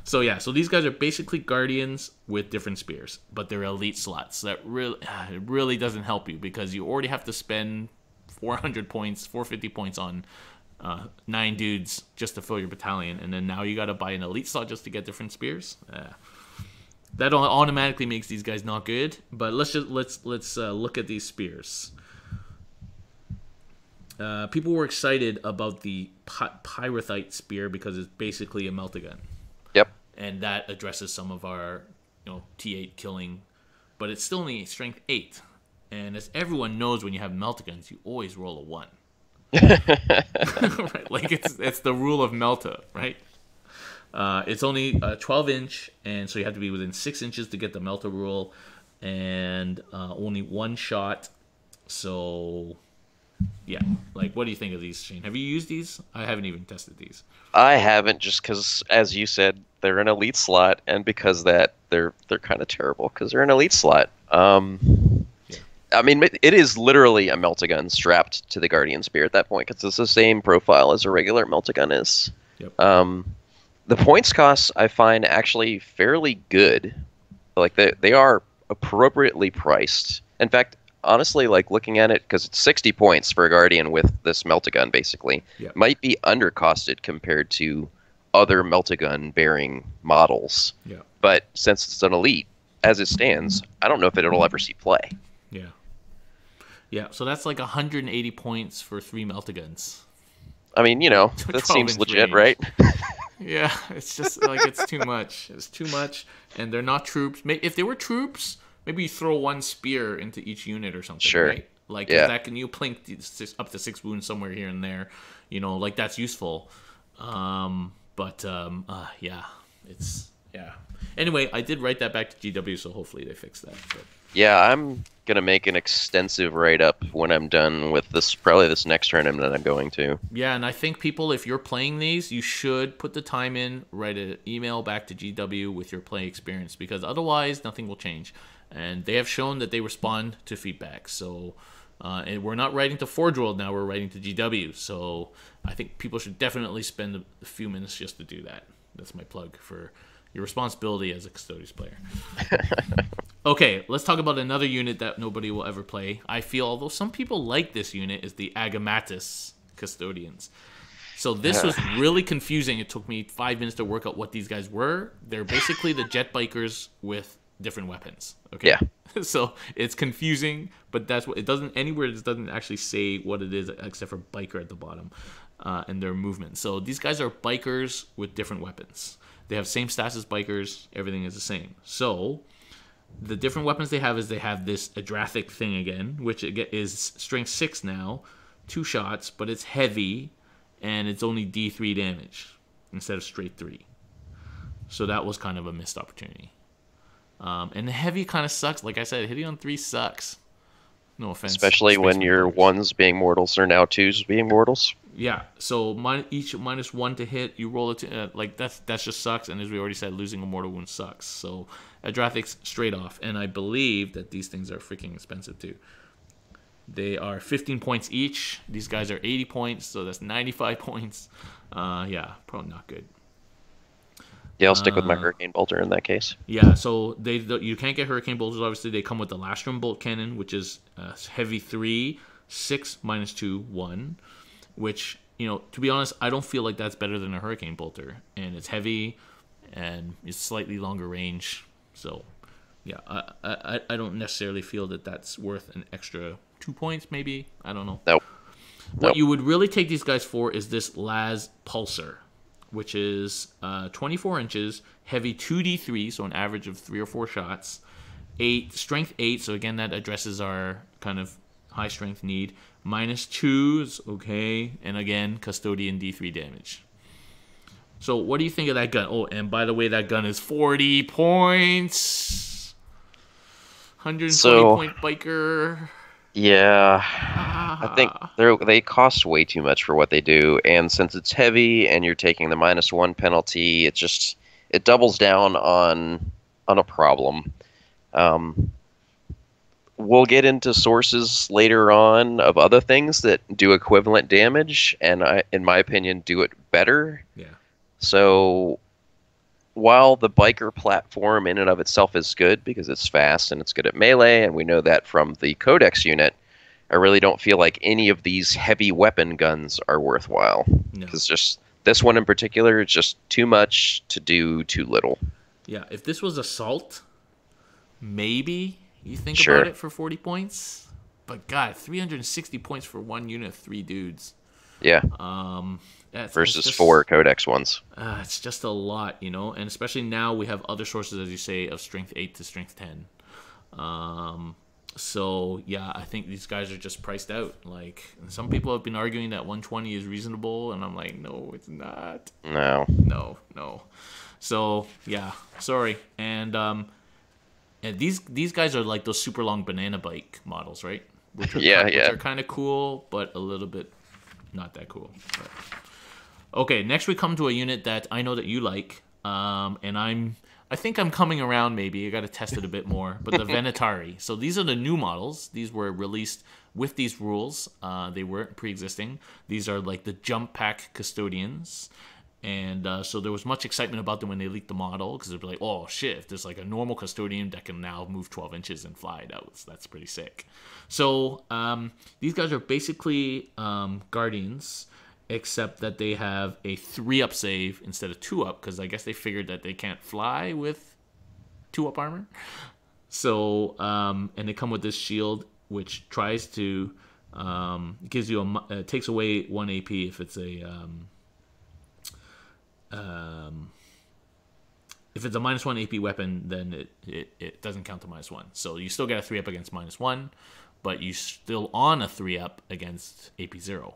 so these guys are basically Guardians with different spears, but they're elite slots. That really doesn't help you because you already have to spend 400 points, 450 points on 9 dudes just to fill your battalion, and then now you got to buy an elite slot just to get different spears. That automatically makes these guys not good. But let's look at these spears. People were excited about the Pyrothite spear because it's basically a meltagun. Yep. And that addresses some of our, T8 killing, but it's still only strength 8. And as everyone knows, when you have meltaguns, you always roll a 1. Right? Like it's the rule of Melta, right? It's only 12-inch, and so you have to be within 6 inches to get the Melta rule, and only 1 shot. So, yeah. Like, what do you think of these, Shane? Have you used these? I haven't even tested these. I haven't, just because, as you said, they're an elite slot, and because that they're kind of terrible because they're an elite slot. I mean, it is literally a meltagun strapped to the Guardian Spear at that point because it's the same profile as a regular meltagun is. Yep. The points costs I find actually fairly good. Like they are appropriately priced. In fact, honestly, like looking at it, because it's 60 points for a Guardian with this meltagun, basically, might be undercosted compared to other meltagun bearing models. Yeah. But since it's an elite, as it stands, I don't know if it'll ever see play. Yeah. Yeah, so that's like 180 points for 3 meltaguns. I mean, that seems legit, right? Yeah, it's just like it's too much. It's too much, and they're not troops. If they were troops, maybe you throw 1 spear into each unit or something, sure. Right? Like that can you plink up to 6 wounds somewhere here and there. Like that's useful. Anyway, I did write that back to GW, so hopefully they fix that. But. Yeah, gonna make an extensive write-up when I'm done with this, probably this next tournament that I'm going to. Yeah, and I think people, if you're playing these, you should put the time in, write an email back to GW with your play experience, because otherwise nothing will change. And they have shown that they respond to feedback. So, and we're not writing to Forge World now, we're writing to GW. So I think people should definitely spend a few minutes just to do that. That's my plug for your responsibility as a Custodes player. Okay, let's talk about another unit that nobody will ever play. I feel, although some people like this unit, is the Agamatus Custodians. So this was really confusing. It took me 5 minutes to work out what these guys were. They're basically the jet bikers with different weapons. Okay. Yeah. So it's confusing, but that's what it doesn't anywhere. It doesn't actually say what it is except for biker at the bottom, and their movement. So these guys are bikers with different weapons. They have same stats as bikers. Everything is the same. So the different weapons they have is they have this Adrathic thing again, which is strength 6 now, 2 shots, but it's heavy, and it's only D3 damage instead of straight 3. So that was kind of a missed opportunity. And the heavy kind of sucks. Like I said, hitting on 3 sucks. No offense. Especially when your ones being mortals are now 2s being mortals. Yeah, so each -1 to hit, you roll it to, like that just sucks, and as we already said, losing a mortal wound sucks. So Adrathics straight off, and I believe that these things are freaking expensive too. They are 15 points each. These guys are 80 points, so that's 95 points. Yeah, probably not good. Yeah, I'll stick with my Hurricane Bolter in that case. Yeah, so you can't get Hurricane Bolters, obviously. They come with the Lastrum Bolt Cannon, which is heavy 3, 6, -2, 1. Which, to be honest, I don't feel like that's better than a Hurricane Bolter. And it's heavy, and it's slightly longer range. So, yeah, I don't necessarily feel that that's worth an extra 2 points, maybe. I don't know. Nope. What you would really take these guys for is this Laz Pulsar, which is 24 inches, heavy 2d3, so an average of 3 or 4 shots, strength 8, so again, that addresses our kind of high strength need, -2s, okay, and again, Custodian D3 damage. So what do you think of that gun? Oh, and by the way, that gun is 40 points. 120 point biker. Yeah, I think they cost way too much for what they do, and since it's heavy and you're taking the -1 penalty, it doubles down on a problem. We'll get into sources later on of other things that do equivalent damage, and in my opinion, do it better. Yeah. So while the biker platform in and of itself is good because it's fast and it's good at melee, and we know that from the Codex unit, I really don't feel like any of these heavy weapon guns are worthwhile. Because just this one in particular is just too much to do too little. Yeah, if this was Assault, maybe you think Sure. about it for 40 points. But God, 360 points for one unit of 3 dudes. Yeah. Versus just 4 Codex ones. It's just a lot, and especially now we have other sources, as you say, of strength 8 to strength 10. So yeah, I think these guys are just priced out. Like, some people have been arguing that 120 is reasonable, and I'm like, no, it's not. No. So yeah, sorry. And these guys are like those super long banana bike models, right? Which are kind of cool, but a little bit not that cool. But. Okay, next we come to a unit that I know that you like, and I think I'm coming around maybe. I got to test it a bit more. But the Venatari. So these are the new models. These were released with these rules. They weren't pre-existing. These are like the jump pack custodians. And so there was much excitement about them when they leaked the model, because they'd be like, oh shit, if there's like a normal custodian that can now move 12 inches and fly, that's pretty sick. So these guys are basically guardians, except that they have a 3-up save instead of 2-up, because I guess they figured that they can't fly with 2-up armor. So, and they come with this shield, which tries to, gives you takes away 1 AP if it's a, if it's a -1 AP weapon, then it doesn't count to -1. So you still get a 3-up against -1, but you still on a 3-up against AP 0.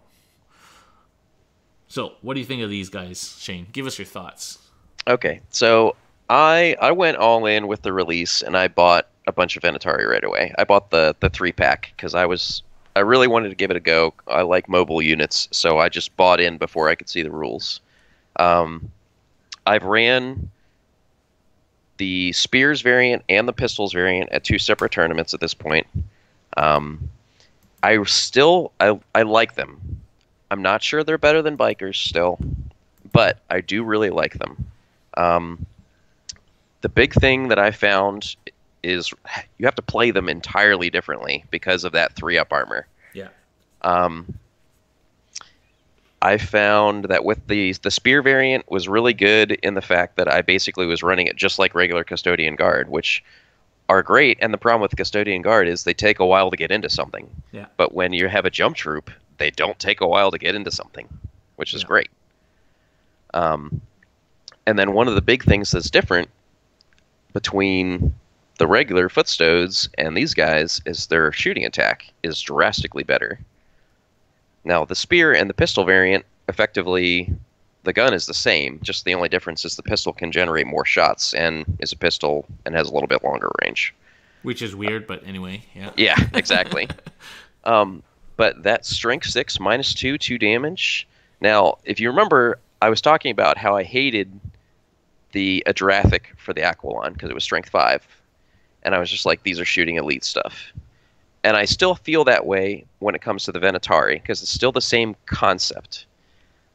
So, what do you think of these guys, Shane? Give us your thoughts. Okay, so I went all in with the release, and I bought a bunch of Venatari right away. I bought the 3-pack because I really wanted to give it a go. I like mobile units, so I just bought in before I could see the rules. I've ran the Spears variant and the Pistols variant at 2 separate tournaments at this point. I like them. I'm not sure they're better than Bikers still, but I do really like them. The big thing that I found is you have to play them entirely differently because of that 3-up armor. Yeah. I found that with the Spear variant was really good in the fact that I basically was running it just like regular Custodian Guard, which are great. And the problem with Custodian Guard is they take a while to get into something. Yeah. But when you have a jump troop, they don't take a while to get into something, which is great. And then one of the big things that's different between the regular Custodes and these guys is their shooting attack is drastically better. Now, the Spear and the Pistol variant, effectively, the gun is the same, just the only difference is the pistol can generate more shots and is a pistol and has a little bit longer range. Which is weird, but anyway, yeah. Yeah, exactly. But that Strength 6 -2, 2 damage. Now, if you remember, I was talking about how I hated the Adrathic for the Aquilon because it was Strength 5. And I was just like, these are shooting elite stuff. And I still feel that way when it comes to the Venatari, because it's still the same concept.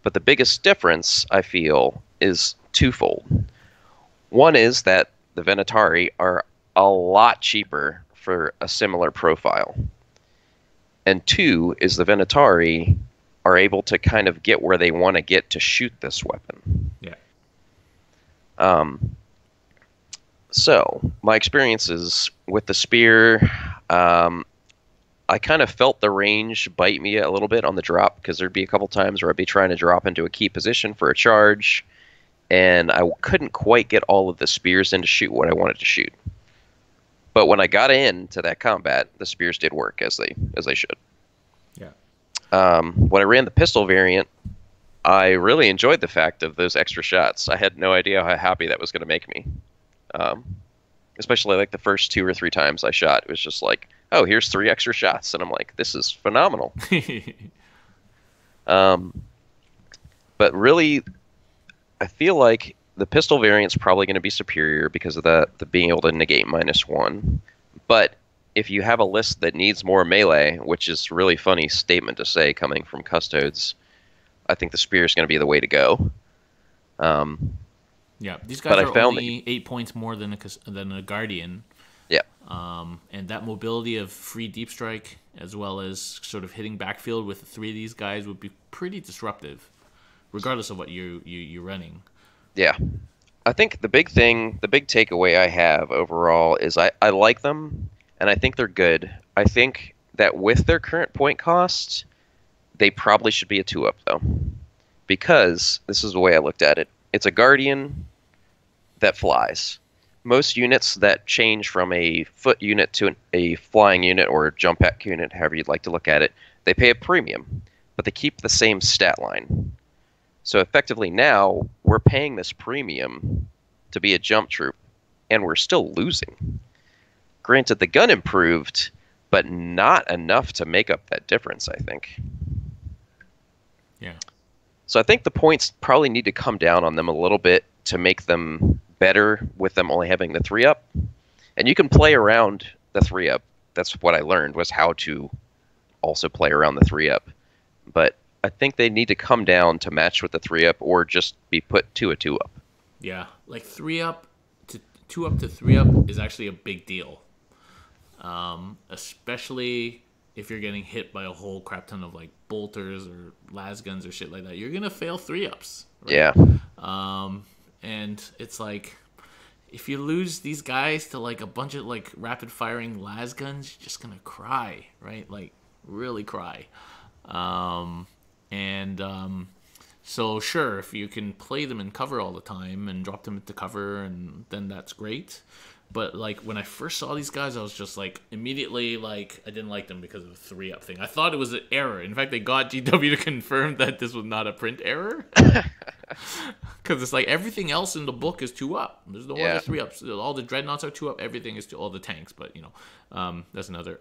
But the biggest difference, I feel, is twofold. One is that the Venatari are a lot cheaper for a similar profile. And two is the Venatari are able to kind of get where they want to get to shoot this weapon. Yeah. So, my experiences with the Spear, I kind of felt the range bite me a little bit on the drop, because there'd be a couple times where I'd be trying to drop into a key position for a charge, and I couldn't quite get all of the Spears in to shoot what I wanted to shoot. But when I got into that combat, the Spears did work as they should. Yeah. When I ran the Pistol variant, I really enjoyed the fact of those extra shots. I had no idea how happy that was going to make me. Especially like the first 2 or 3 times I shot, it was just like, oh, here's 3 extra shots, and I'm like, this is phenomenal. But really, I feel like the Pistol variant's probably going to be superior because of the being able to negate -1. But if you have a list that needs more melee, which is a really funny statement to say coming from Custodes, I think the Spear is going to be the way to go. Yeah, these guys are only 8 points more than a Guardian. Yeah. And that mobility of free deep strike, as well as sort of hitting backfield with 3 of these guys, would be pretty disruptive, regardless of what you're running. Yeah. I think the big takeaway I have overall is I like them, and I think they're good. I think that with their current point cost, they probably should be a 2-up, though. Because, this is the way I looked at it, it's a Guardian that flies. Most units that change from a foot unit to a flying unit or a jump pack unit, however you'd like to look at it, they pay a premium, but they keep the same stat line. So effectively now, we're paying this premium to be a jump troop, and we're still losing. Granted, the gun improved, but not enough to make up that difference, I think. Yeah. So I think the points probably need to come down on them a little bit to make them better with them only having the 3-up. And you can play around the 3-up. That's what I learned, was how to also play around the 3-up. But I think they need to come down to match with the 3-up or just be put to a 2-up. Yeah, like 3-up to 2-up to 3-up is actually a big deal. Especially if you're getting hit by a whole crap ton of like bolters or las guns or shit like that. You're going to fail 3-ups. Right? Yeah. And it's like, if you lose these guys to like a bunch of like rapid firing las guns, you're just gonna cry, right? Like really cry. So sure, if you can play them in cover all the time and drop them into cover, and then that's great. But like when I first saw these guys, I was just like immediately like I didn't like them because of the 3-up thing. I thought it was an error. In fact, they got GW to confirm that this was not a print error. Because it's like everything else in the book is 2-up. There's no other 3-ups. All the Dreadnoughts are 2-up. Everything is all the tanks. But that's another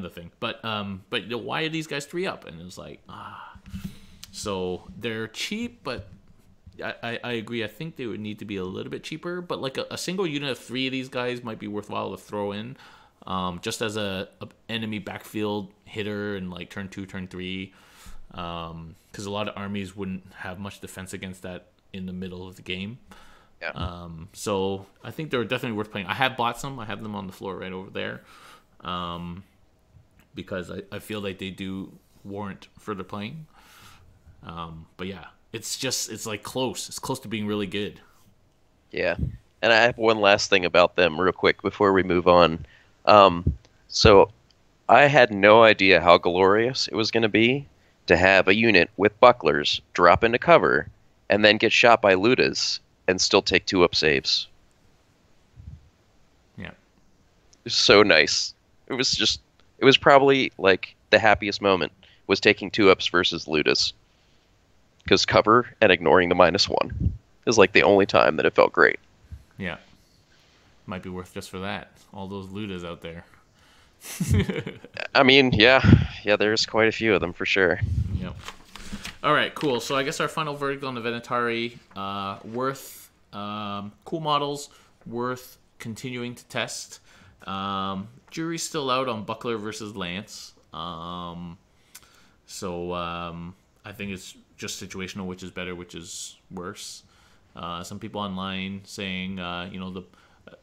thing. But why are these guys 3-up? And it's like so they're cheap, but I agree. I think they would need to be a little bit cheaper, but like a single unit of 3 of these guys might be worthwhile to throw in, just as a enemy backfield hitter in like turn 2, turn 3, because a lot of armies wouldn't have much defense against that in the middle of the game. Yeah. So I think they're definitely worth playing. I have bought some. I have them on the floor right over there, because I feel like they do warrant further playing. But yeah. It's like close. It's close to being really good. Yeah. And I have one last thing about them real quick before we move on. So I had no idea how glorious it was going to be to have a unit with bucklers drop into cover and then get shot by Ludas and still take 2-up saves. Yeah. It was so nice. It was probably like the happiest moment was taking 2-ups versus Ludas. Because cover and ignoring the -1 is like the only time that it felt great. Yeah. Might be worth just for that. All those Ludas out there. I mean, yeah, there's quite a few of them for sure. Yep. All right, cool. So I guess our final verdict on the Venatari, worth cool models, worth continuing to test. Jury's still out on Buckler versus Lance. So I think it's just situational, which is better, which is worse. Some people online saying,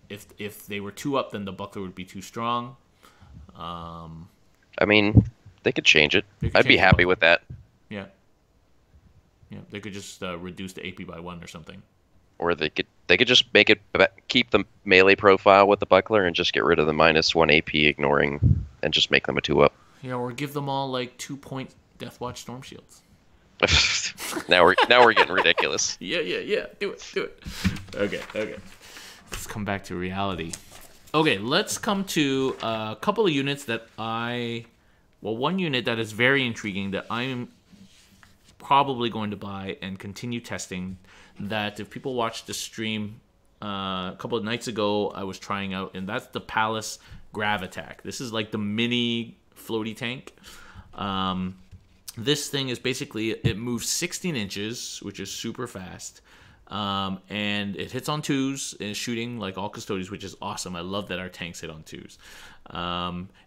if they were 2-up, then the Buckler would be too strong. I mean, they could change it. I'd be happy with that. Yeah. Yeah, they could just reduce the AP by 1 or something. Or they could just make it keep the melee profile with the Buckler and just get rid of the -1 AP ignoring and just make them a 2-up. Yeah, or give them all like 2-point Deathwatch Storm Shields. now we're getting ridiculous. Yeah. Do it. Okay. Let's come back to reality. Okay, let's come to a couple of units that one unit that is very intriguing that I'm probably going to buy and continue testing. That if people watched the stream a couple of nights ago, I was trying out, and that's the Palace Grav-attack. This is like the mini floaty tank. This thing is basically, it moves 16 inches, which is super fast. And it hits on 2s and is shooting like all Custodians, which is awesome. I love that our tanks hit on 2s.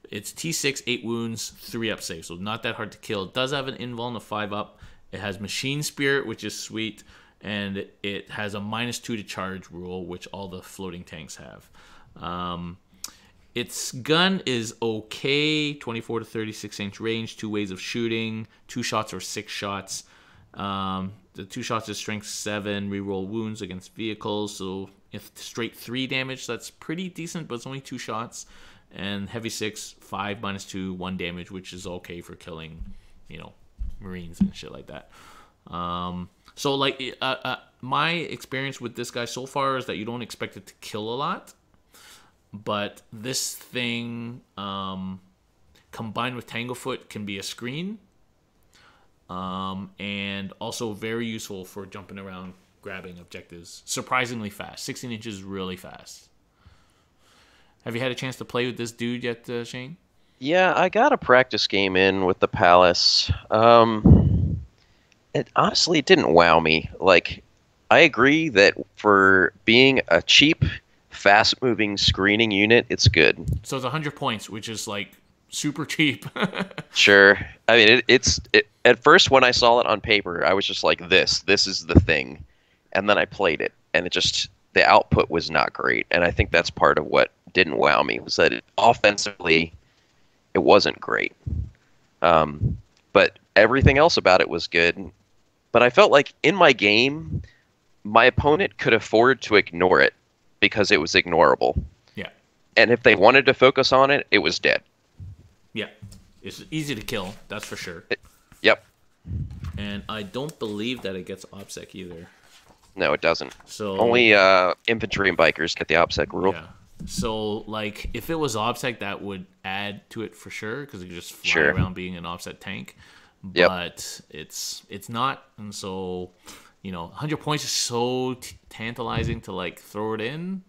It's T6, 8 wounds, 3-up save, so not that hard to kill. It does have an invuln of 5-up. It has Machine Spirit, which is sweet. And it has a -2 to charge rule, which all the floating tanks have. Its gun is okay, 24 to 36 inch range, 2 ways of shooting, 2 shots or 6 shots. The 2 shots is strength 7, reroll wounds against vehicles. So if straight 3 damage, that's pretty decent, but it's only 2 shots. And heavy 6, 5 -2, 1 damage, which is okay for killing, Marines and shit like that. So like my experience with this guy so far is that you don't expect it to kill a lot. But this thing, combined with Tanglefoot, can be a screen. And also very useful for jumping around, grabbing objectives. Surprisingly fast. 16 inches is really fast. Have you had a chance to play with this dude yet, Shane? Yeah, I got a practice game in with the Palace. It honestly didn't wow me. Like, I agree that for being a cheap, fast-moving screening unit, it's good. So it's 100 points, which is like super cheap. Sure. I mean, at first when I saw it on paper, I was just like, this is the thing. And then I played it, and the output was not great. And I think that's part of what didn't wow me, was that offensively, it wasn't great. But everything else about it was good. But I felt like in my game, my opponent could afford to ignore it because it was ignorable. Yeah. And if they wanted to focus on it, it was dead. Yeah. It's easy to kill, that's for sure. Yep. And I don't believe that it gets OPSEC either. No, it doesn't. So only infantry and bikers get the OPSEC rule. Yeah. So, like, if it was OBSEC, that would add to it for sure, because it could just fly Sure. around being an OBSEC tank. Yep. But it's not, and so, 100 points is so tantalizing to, like, throw it in.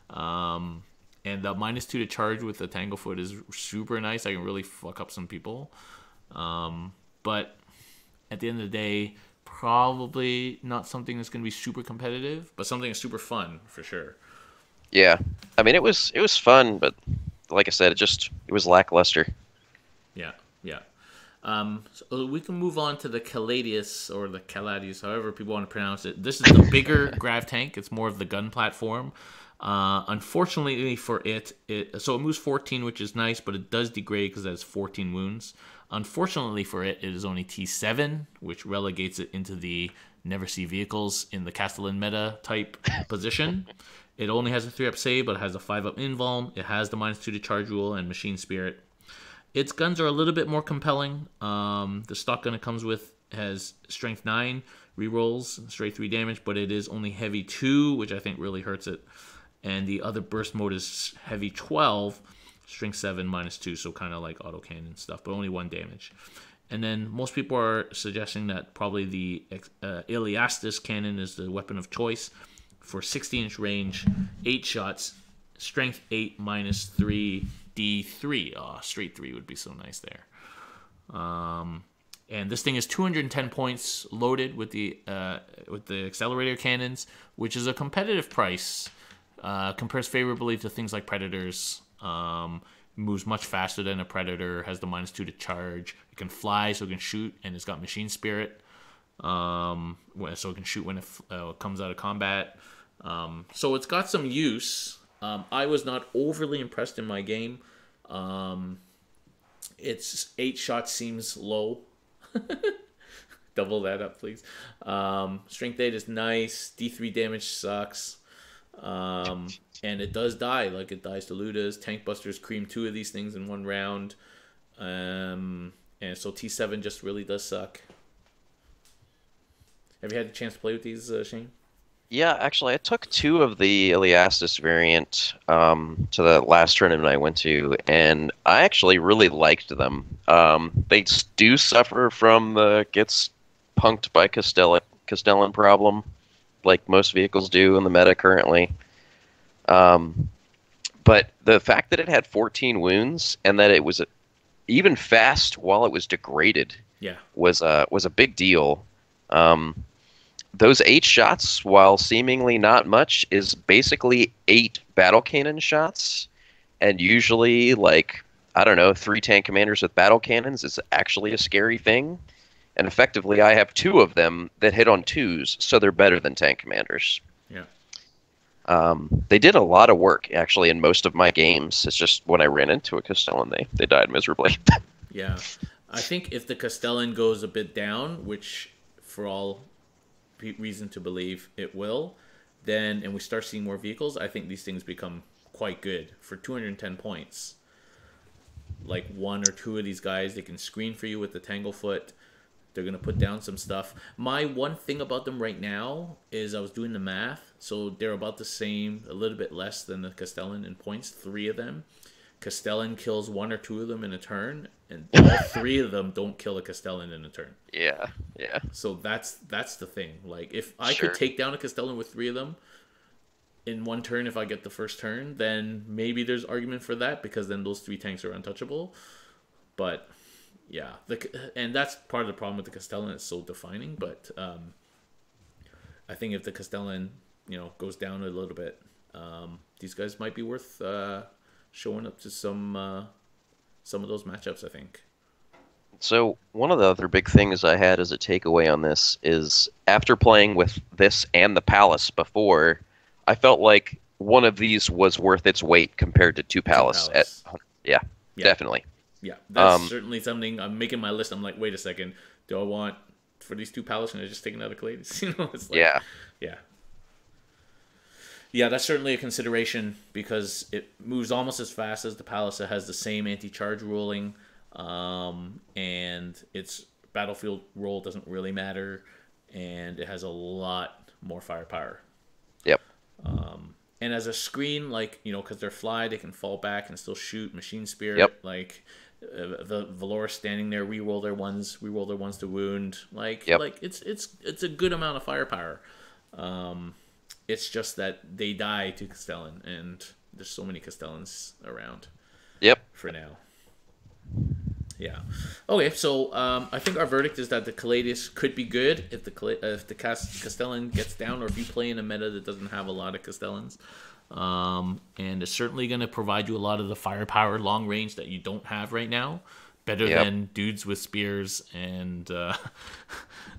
And the -2 to charge with the Tanglefoot is super nice. I can really fuck up some people. But at the end of the day, probably not something that's going to be super competitive, but something that's super fun for sure. Yeah. I mean, it was fun, but like I said, it was lackluster. Yeah, yeah. So we can move on to the Caladius, or the Caladius, however people want to pronounce it. This is the bigger grav tank. It's more of the gun platform. Unfortunately for it moves 14, which is nice, but it does degrade because it has 14 wounds. Unfortunately for it, it is only T7, which relegates it into the never see vehicles in the Castellan meta type position. It only has a 3-up save, but it has a 5-up invuln. It has the -2 to charge rule and machine spirit. Its guns are a little bit more compelling. The stock gun it comes with has strength 9, rerolls, straight 3 damage, but it is only heavy 2, which I think really hurts it. And the other burst mode is heavy 12, strength 7, -2, so kind of like autocannon stuff, but only 1 damage. And then most people are suggesting that probably the Iliastus cannon is the weapon of choice for 60-inch range, 8 shots, strength 8, -3, D3. Oh, straight 3 would be so nice there. And this thing is 210 points loaded with the accelerator cannons, which is a competitive price. Compares favorably to things like Predators. Moves much faster than a Predator. Has the -2 to charge. It can fly, so it can shoot, and it's got machine spirit. So it can shoot when it comes out of combat. So it's got some use. I was not overly impressed in my game. Its 8 shots seems low. Double that up, please. Strength 8 is nice. D3 damage sucks. And it does die. Like, it dies to Ludas. Tank Busters cream 2 of these things in 1 round. And so T7 just really does suck. Have you had a chance to play with these, Shane? Yeah, actually, I took 2 of the Iliastus variant to the last tournament I went to, and I actually really liked them. They do suffer from the gets punked by Castellan problem, like most vehicles do in the meta currently. But the fact that it had 14 wounds and that it was even fast while it was degraded, was a big deal. Those 8 shots, while seemingly not much, is basically 8 battle cannon shots, and usually, like, I don't know, 3 tank commanders with battle cannons is actually a scary thing. And effectively, I have 2 of them that hit on 2s, so they're better than tank commanders. Yeah. They did a lot of work, actually, in most of my games. It's just when I ran into a Castellan, they died miserably. Yeah. I think if the Castellan goes a bit down, which for all reason to believe it will, and we start seeing more vehicles, I think these things become quite good for 210 points. Like 1 or 2 of these guys, they can screen for you with the Tanglefoot. They're going to put down some stuff. My one thing about them right now is I was doing the math. So they're about the same, a little bit less than the Castellan in points, 3 of them. Castellan kills 1 or 2 of them in a turn, and all 3 of them don't kill a Castellan in a turn. Yeah, yeah. So that's the thing. Like, if I could take down a Castellan with 3 of them in 1 turn, if I get the first turn, then maybe there's argument for that, because then those 3 tanks are untouchable. But yeah, and that's part of the problem with the Castellan. It's so defining. But I think if the Castellan, goes down a little bit, these guys might be worth showing up to some of those matchups, I think. So one of the other big things I had as a takeaway on this is, after playing with this and the Palace before, I felt like one of these was worth its weight compared to 2 Palace. Yeah, definitely. Yeah, that's certainly something. I'm making my list. I'm like, wait a second. Do I want, for these 2 Palace, and I just take another Calades? It's like, yeah, that's certainly a consideration, because it moves almost as fast as the Palace. It has the same anti-charge ruling, and its battlefield role doesn't really matter, and it has a lot more firepower. Yep. And as a screen, like, because they're fly, they can fall back and still shoot. Machine Spirit, Yep. like the Valor standing there, reroll their ones to wound. Like, Yep. It's a good amount of firepower. It's just that they die to Castellan, and there's so many Castellans around. Yep. For now. Yeah. Okay, so I think our verdict is that the Caladius could be good if the Castellan gets down, or if you play in a meta that doesn't have a lot of Castellans. And it's certainly going to provide you a lot of the firepower long range that you don't have right now. Better than dudes with spears and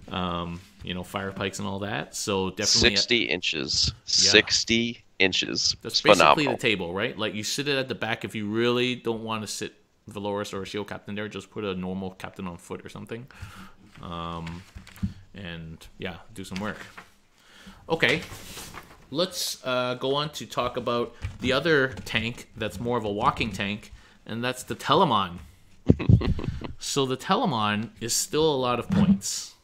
fire pikes and all that. So definitely 60 inches. Yeah. 60 inches. That's basically phenomenal. the table, right? Like, you sit it at the back if you really don't want to sit Valoris or a shield captain there. Just put a normal captain on foot or something, and yeah, do some work. Okay, let's go on to talk about the other tank that's more of a walking tank, and that's the Telamon. So the Telamon is still a lot of points.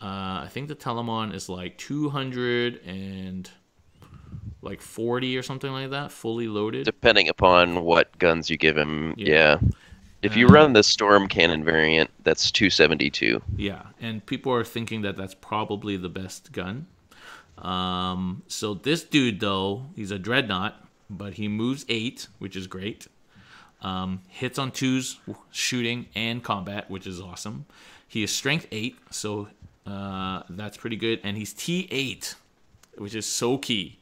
I think the Telamon is like 240 or something like that, fully loaded. Depending upon what guns you give him, yeah. If you run the Storm Cannon variant, that's 272. Yeah, and people are thinking that that's probably the best gun. So this dude, though, he's a Dreadnought, but he moves 8, which is great. Hits on 2s, shooting, and combat, which is awesome. He is strength 8, so that's pretty good. And he's T8, which is so key.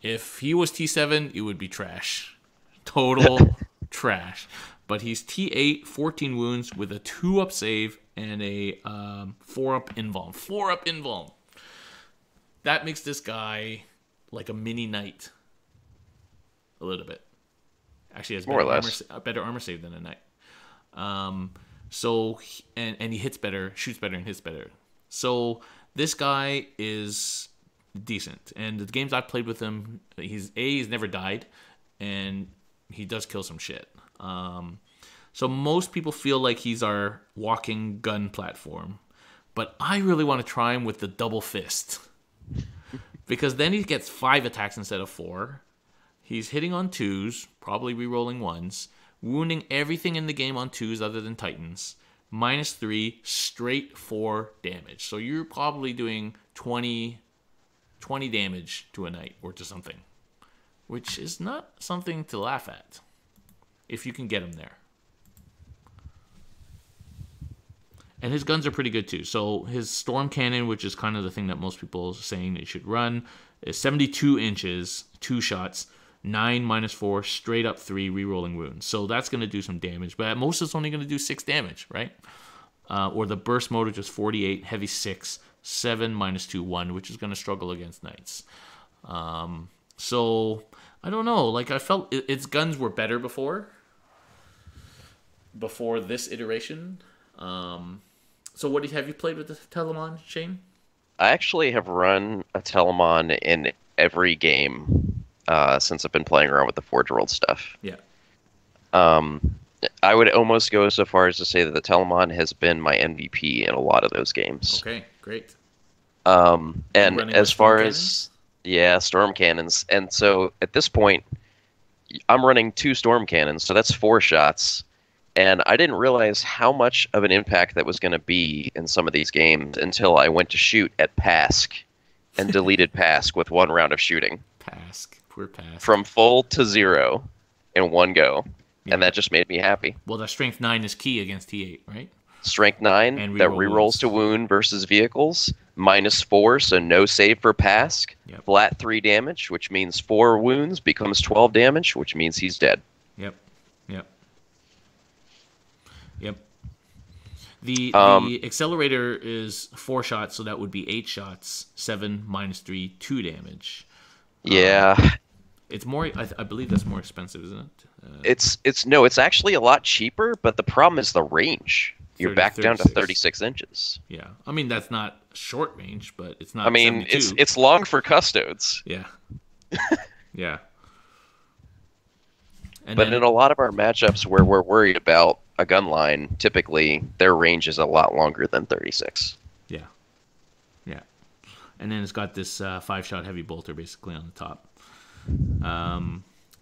If he was T7, it would be trash. Total trash. But he's T8, 14 wounds with a 2-up save and a 4-up invuln. 4-up invuln. That makes this guy like a mini knight. A little bit. Actually, has more or less better armor save than a knight. So he hits better, shoots better, and hits better. So this guy is decent, and the games I've played with him, he's never died, and he does kill some shit. So most people feel like he's our walking gun platform, but I really want to try him with the double fist, because then he gets 5 attacks instead of 4. He's hitting on 2s, probably re-rolling 1s, wounding everything in the game on 2s other than Titans, -3, straight 4 damage. So you're probably doing 20 damage to a knight or to something, which is not something to laugh at if you can get him there. And his guns are pretty good too. So his Storm Cannon, which is kind of the thing that most people are saying they should run, is 72 inches, 2 shots, 9 -4, straight up 3, re-rolling wounds. So that's going to do some damage, but at most it's only going to do 6 damage, right? Or the burst mode, which is 48, heavy 6, 7 -2, 1, which is going to struggle against knights. So I don't know. Like, I felt its guns were better before this iteration. So what have you played with the Telamon, Shane? I actually have run a Telamon in every game since I've been playing around with the Forge World stuff. Yeah. I would almost go so far as to say that the Telamon has been my MVP in a lot of those games. Okay, great. And as far as Storm Cannons, and so at this point, I'm running 2 Storm Cannons, so that's 4 shots. And I didn't realize how much of an impact that was going to be in some of these games until I went to shoot at Pask and deleted Pask with 1 round of shooting. Pask, poor Pask. From full to 0 in 1 go. Yeah. And that just made me happy. Well, the strength 9 is key against T8, right? Strength 9, that rerolls to wound versus vehicles. -4, so no save for Pask. Yep. Flat 3 damage, which means 4 wounds becomes 12 damage, which means he's dead. Yep. The accelerator is 4 shots, so that would be 8 shots, 7 -3, 2 damage. Yeah. It's more. I believe that's more expensive, isn't It's it? it's actually a lot cheaper, but the problem is the range. You're back down to 36 inches. Yeah, I mean that's not short range, but it's not. I mean 72. it's long for Custodes. Yeah. Yeah. But in a lot of our matchups where we're worried about a gun line, typically their range is a lot longer than 36. Yeah. and then it's got this 5-shot heavy bolter basically on the top.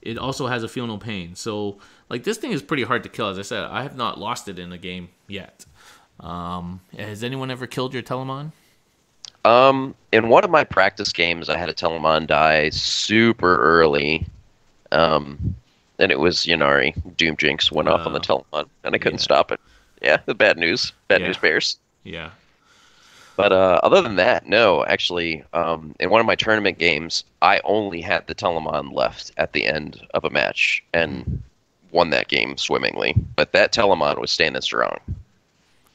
It also has a Feel No Pain. So, like, this thing is pretty hard to kill. As I said, I have not lost it in a game yet. Has anyone ever killed your Telamon? In one of my practice games, I had a Telamon die super early. And it was Yannari. Doom Jinx went off on the Telamon, and I couldn't stop it. Yeah, the bad news. Bad news bears. Yeah. But other than that, no. Actually, in one of my tournament games, I only had the Telamon left at the end of a match and won that game swimmingly. But that Telamon was standing strong.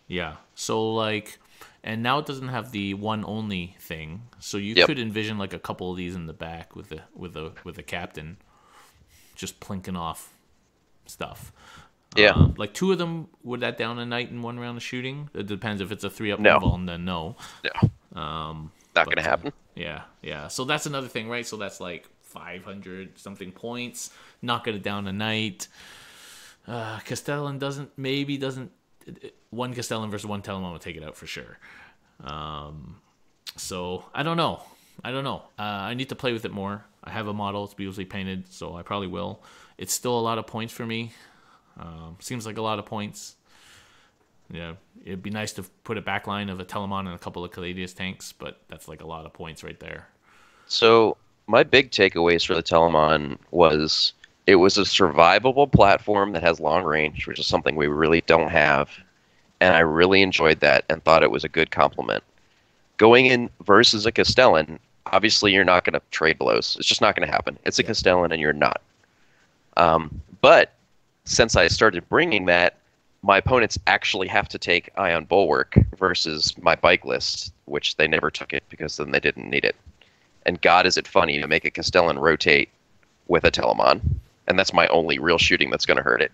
Yeah. So, like, and now it doesn't have the one only thing. So you could envision like a couple of these in the back with a captain just plinking off stuff. Yeah. Like 2 of them, would that down a knight in 1 round of shooting? It depends. If it's a 3-up No. invuln, then no. No. Not going to happen. Yeah. So that's another thing, right? So that's like 500 something points. Not going to down a knight. Castellan doesn't. One Castellan versus one Telamon will take it out for sure. So I don't know. I need to play with it more. I have a model. It's beautifully painted, so I probably will. It's still a lot of points for me. Seems like a lot of points. Yeah, it'd be nice to put a backline of a Telamon and a couple of Caladius tanks, but that's like a lot of points right there. So my big takeaways for the Telamon was it was a survivable platform that has long range, which is something we really don't have, and I really enjoyed that and thought it was a good compliment. Going in versus a Castellan, obviously you're not going to trade blows. It's just not going to happen. It's a Castellan and you're not. But since I started bringing that, my opponents actually have to take Ion Bulwark versus my bike list, which they never took it because then they didn't need it. And God, is it funny to make a Castellan rotate with a Telamon. And that's my only real shooting that's going to hurt it.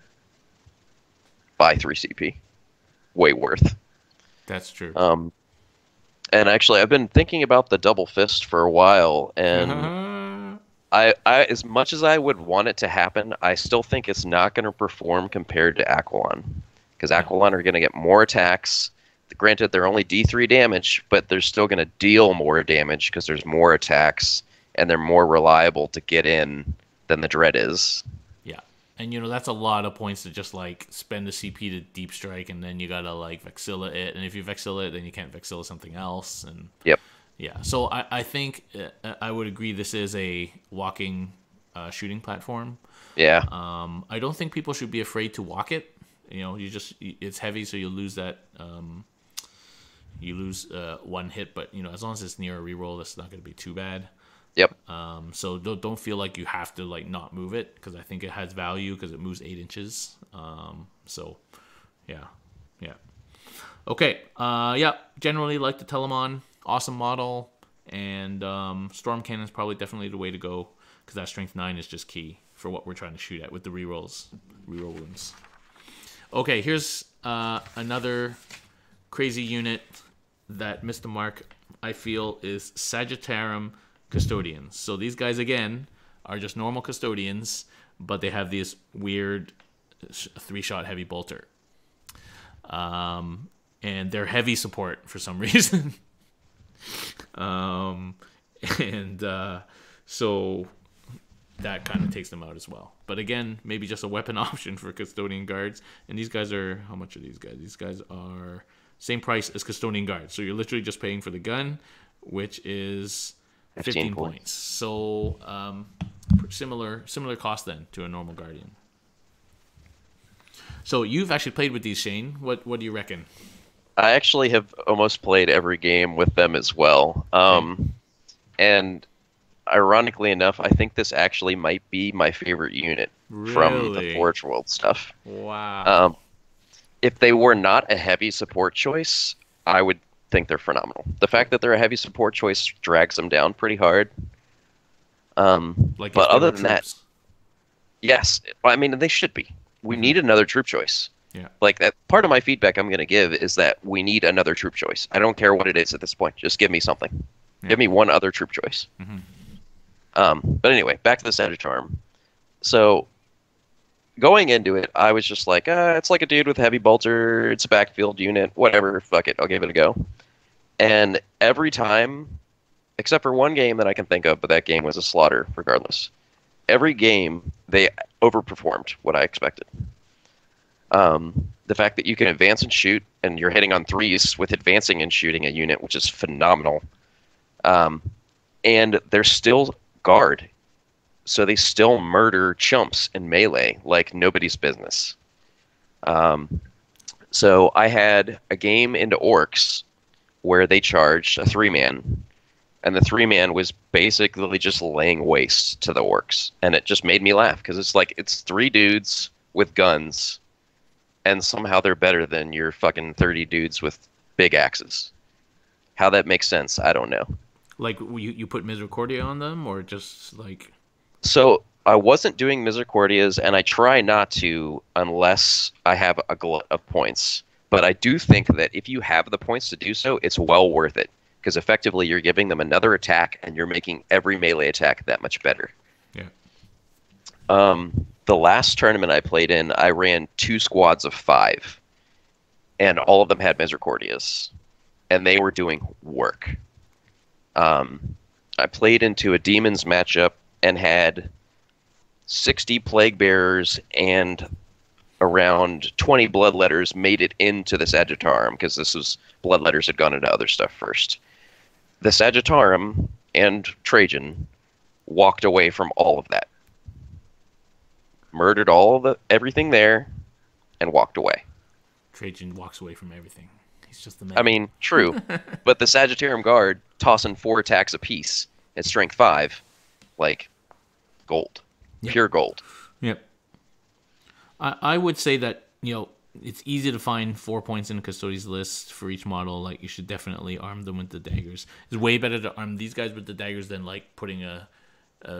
By 3 CP. Way worth. That's true. And actually, I've been thinking about the double fist for a while, and I as much as I would want it to happen, I still think it's not going to perform compared to Equilon, because Equilon are going to get more attacks. Granted, they're only D3 damage, but they're still going to deal more damage because there's more attacks, and they're more reliable to get in than the Dread is. Yeah. And, that's a lot of points to just, like, spend a CP to Deep Strike, and then you gotta, like, Vexilla it. And if you Vexilla it, then you can't Vexilla something else. And Yep. Yeah. So I think I would agree this is a walking shooting platform. Yeah. I don't think people should be afraid to walk it. It's heavy, so you lose that. You lose 1 hit, but, as long as it's near a reroll, that's not going to be too bad. Yep. So don't feel like you have to like not move it, because I think it has value because it moves 8 inches. So yeah. Okay. Generally like the Telamon, awesome model, and Storm Cannon's probably definitely the way to go, because that strength 9 is just key for what we're trying to shoot at with the reroll wounds. Okay, here's another crazy unit that missed the mark, I feel, is Sagittarum Custodians. So these guys, again, are just normal Custodians, but they have this weird 3-shot heavy bolter. And they're heavy support for some reason. So that kind of takes them out as well. But again, maybe just a weapon option for Custodian guards. And these guys are, how much are these guys? These guys are same price as Custodian guards. So you're literally just paying for the gun, which is 15 points. So similar cost then to a normal Guardian. So you've actually played with these, Shane. What do you reckon? I actually have almost played every game with them as well. And ironically enough, I think this actually might be my favorite unit from the Forge World stuff. Wow. If they were not a heavy support choice, I would think they're phenomenal. The fact that they're a heavy support choice drags them down pretty hard. But other than that, yes, I mean, they should be. We need another troop choice. Yeah. Like, that part of my feedback I'm going to give is that we need another troop choice. I don't care what it is at this point. Just give me something. Yeah. Give me one other troop choice. But anyway, back to the Sagittarum. So going into it, I was just like, it's like a dude with a heavy bolter. It's a backfield unit. Whatever. Fuck it. I'll give it a go. And every time except for one game that I can think of, but that game was a slaughter regardless. Every game, they overperformed what I expected. The fact that you can advance and shoot, and you're hitting on threes with advancing and shooting a unit, which is phenomenal. And they're still guard, so they still murder chumps in melee like nobody's business. So I had a game into orcs where they charged a 3-man, and the 3-man was basically just laying waste to the orcs, and it just made me laugh because it's 3 dudes with guns, and somehow they're better than your fucking 30 dudes with big axes. How that makes sense, I don't know. Like, you put Misericordia on them, or just, like... So, I wasn't doing Misericordias, and I try not to unless I have a glut of points. But I do think that if you have the points to do so, it's well worth it. Because effectively, you're giving them another attack, and you're making every melee attack that much better. Yeah. The last tournament I played in, I ran 2 squads of 5. And all of them had Misericordias. And they were doing work. I played into a Demons matchup and had 60 Plague Bearers and around 20 Bloodletters made it into the Sagittarum, because Bloodletters had gone into other stuff first. The Sagittarum and Trajan walked away from all of that. Murdered everything there and walked away. Trajan walks away from everything. He's just the man. I mean, true. But the Sagittarium Guard tossing 4 attacks apiece at strength 5, like gold. Yep. Pure gold. Yep. I would say that, it's easy to find 4 points in a Custodes list for each model. Like, you should definitely arm them with the daggers. It's way better to arm these guys with the daggers than, like, putting a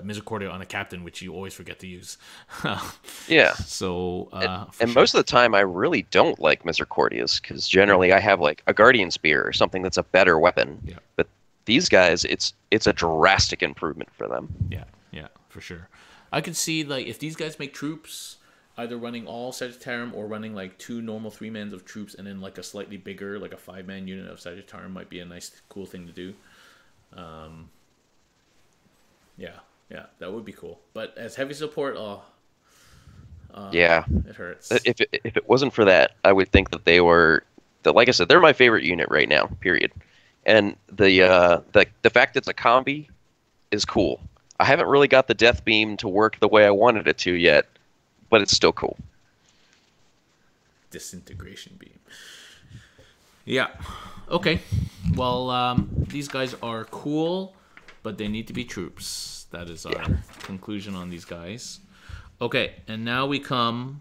Misericordia on a captain, which you always forget to use. Yeah. So, and most of the time, I really don't like Misericordias, because generally I have, like, a Guardian Spear or something that's a better weapon. Yeah. But these guys, it's a drastic improvement for them. Yeah, for sure. I could see, like, if these guys make troops, either running all Sagittarum or running, like, 2 normal 3-mans of troops and then, like, a slightly bigger, like, a 5-man unit of Sagittarum might be a nice, cool thing to do. Yeah, that would be cool. But as heavy support, yeah, it hurts. If it wasn't for that, I would think that like I said, they're my favorite unit right now, period. And the fact it's a combi is cool. I haven't really got the Death Beam to work the way I wanted it to yet, but it's still cool. Disintegration Beam. Yeah. Okay. Well, these guys are cool, but they need to be troops. That is our conclusion on these guys. Okay, and now we come...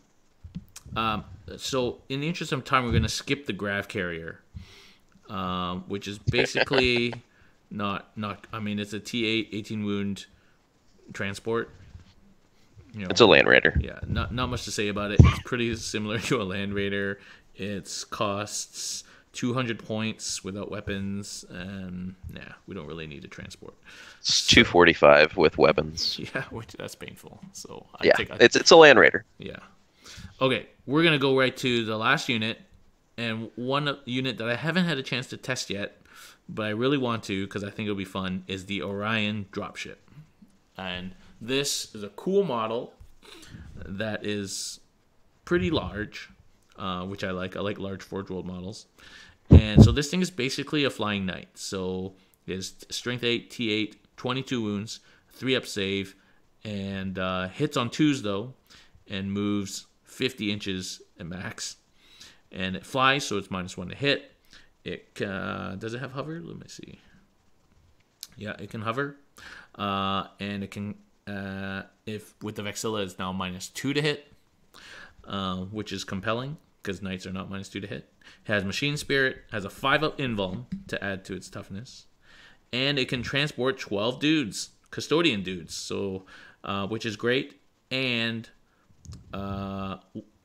so, in the interest of time, we're going to skip the Grav Carrier, which is basically not... I mean, it's a T8, 18 wound transport. It's a Land Raider. Yeah, not much to say about it. It's pretty similar to a Land Raider. It costs 200 points without weapons, and we don't really need a transport. It's 245 with weapons. Yeah, that's painful. So it's a Land Raider. Yeah. Okay, we're gonna go right to the last unit, and one unit that I haven't had a chance to test yet, but I really want to because I think it'll be fun, is the Orion dropship. And this is a cool model that is pretty large, which I like. I like large Forge World models. And so this thing is basically a flying knight. So it's strength 8, T8, 22 wounds, 3-up save, and hits on 2s though, and moves 50 inches at max. And it flies, so it's -1 to hit. It does it have hover? Let me see. Yeah, it can hover, and it can if with the Vexilla it's now -2 to hit, which is compelling because knights are not -2 to hit. It has Machine Spirit, has a 5-up invuln to add to its toughness, and it can transport 12 dudes, custodian dudes, so which is great, and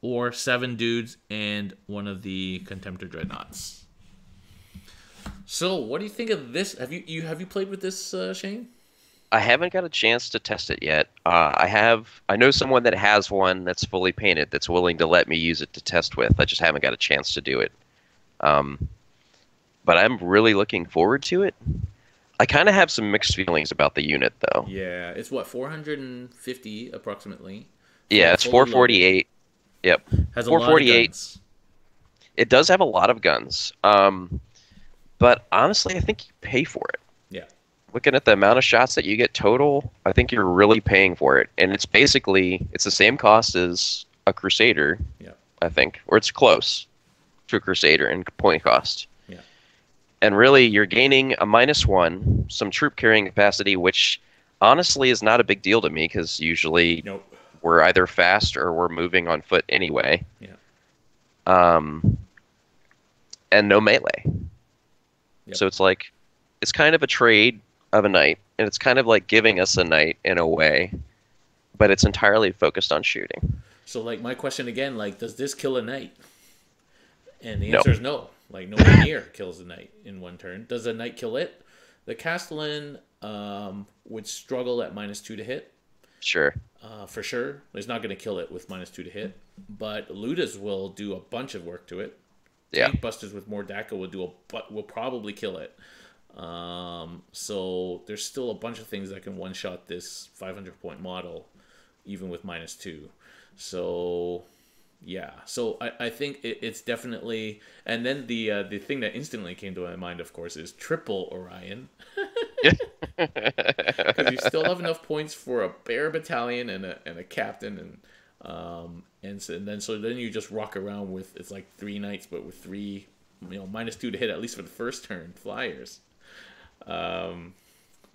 or 7 dudes and one of the Contemptor Dreadnoughts. So, what do you think of this? Have you played with this, Shane? I haven't got a chance to test it yet. I know someone that has one that's fully painted that's willing to let me use it to test with. I just haven't got a chance to do it. But I'm really looking forward to it. I kind of have some mixed feelings about the unit, though. Yeah, it's what, 450 approximately. Yeah, it's Fully loaded. 448. Yep, Has a lot of 448. guns. It does have a lot of guns. But honestly, I think you pay for it. Yeah. Looking at the amount of shots that you get total, I think you're really paying for it. And it's the same cost as a Crusader, Yeah. I think. Or it's close to a Crusader in point cost. Yeah. And really, you're gaining a -1, some troop carrying capacity, which honestly is not a big deal to me because usually Nope. we're either fast or we're moving on foot anyway. Yeah. And no melee. Yep. So it's kind of a trade of a knight, and it's kind of like giving us a knight in a way, but it's entirely focused on shooting. So, like, my question again, like, does this kill a knight? And the No. answer is no. Like, nowhere near kills a knight in one turn. Does a knight kill it? The Castellan would struggle at -2 to hit. Sure. For sure. It's not going to kill it with -2 to hit. But Ludas will do a bunch of work to it. Yeah. Tank Busters with more DACA will probably kill it. So there's still a bunch of things that can one-shot this 500-point model, even with -2. So, yeah. So I think it's definitely... And then the thing that instantly came to my mind, of course, is triple Orion. Because you still have enough points for a bear battalion and a captain, and then you just rock around with, it's like 3 knights, but with 3, -2 to hit, at least for the first turn, flyers.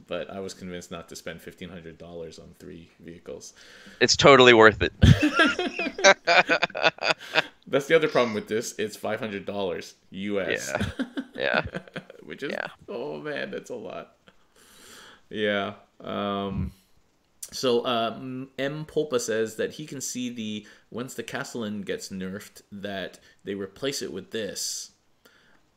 But I was convinced not to spend $1,500 on 3 vehicles. It's totally worth it. That's the other problem with this. It's $500 US. Yeah. Which is, Yeah. oh man, that's a lot. Yeah. So M. Polpa says that he can see once the Castellan gets nerfed, that they replace it with this.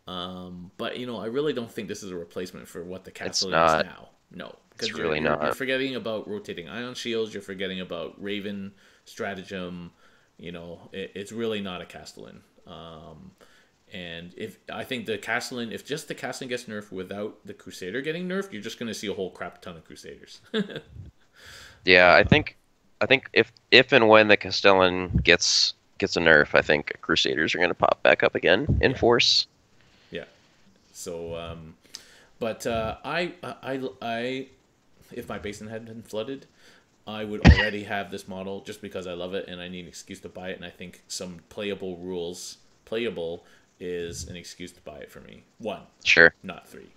But I really don't think this is a replacement for what the Castellan is now. No, because it's really not. You're forgetting about rotating ion shields. You're forgetting about Raven stratagem. It's really not a Castellan. And I think the Castellan, if just the Castellan gets nerfed without the Crusader getting nerfed, you're just going to see a whole crap ton of Crusaders. Yeah, I think if and when the Castellan gets a nerf, I think Crusaders are going to pop back up again in force. Yeah. So, but I if my basin had been flooded, I would already have this model just because I love it and I need an excuse to buy it. And I think some playable is an excuse to buy it for me. 1, Sure, not 3.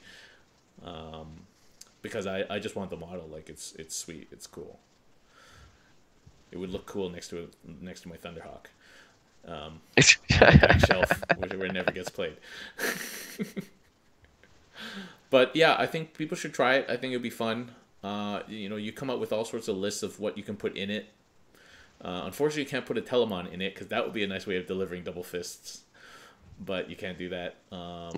Because I just want the model. Like, it's sweet, it's cool. It would look cool next to my Thunderhawk. On the back shelf, where it never gets played. But yeah, I think people should try it. I think it'd be fun. You come up with all sorts of lists of what you can put in it. Unfortunately, you can't put a Telamon in it because that would be a nice way of delivering double fists. But you can't do that.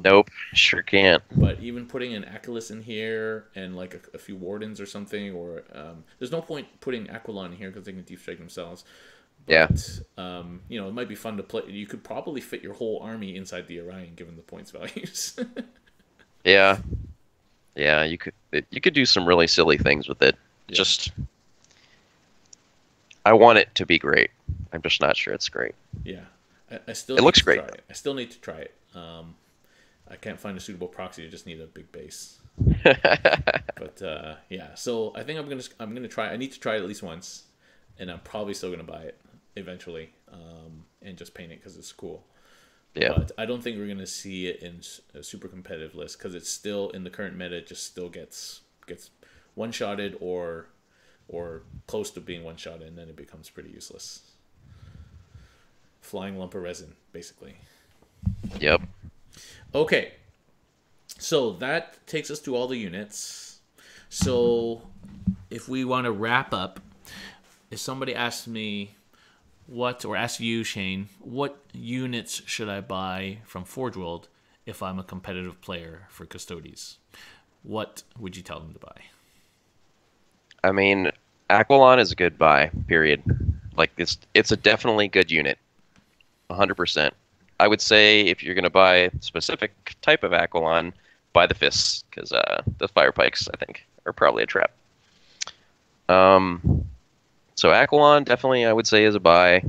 Nope, sure can't. But even putting an Achilles in here and like a few Wardens or something, or there's no point putting Equilon in here because they can deep strike themselves. But, Yeah. It might be fun to play. You could probably fit your whole army inside the Orion given the points values. Yeah. Yeah, you could do some really silly things with it. Yeah. Just, I want it to be great. I'm just not sure it's great. Yeah. I still It need looks to great, try it. I still need to try it. I can't find a suitable proxy. I just need a big base. But yeah, so I think I'm gonna try. I need to try it at least once, and I'm probably still gonna buy it eventually, and just paint it because it's cool. Yeah. But I don't think we're gonna see it in a super competitive list because it's still in the current meta. It just still gets one-shotted or close to being one-shotted, and then it becomes pretty useless. Flying lump of resin, basically. Yep. Okay, so that takes us to all the units. So if we want to wrap up, if somebody asks me or asks you, Shane, what units should I buy from Forge World if I'm a competitive player for Custodes? What would you tell them to buy? I mean, Aquilon is a good buy, period. Like, it's a definitely good unit. 100%. I would say if you're going to buy a specific type of Aquilon, buy the fists, because the fire pikes, I think, are probably a trap. So Equilon definitely, I would say, is a buy.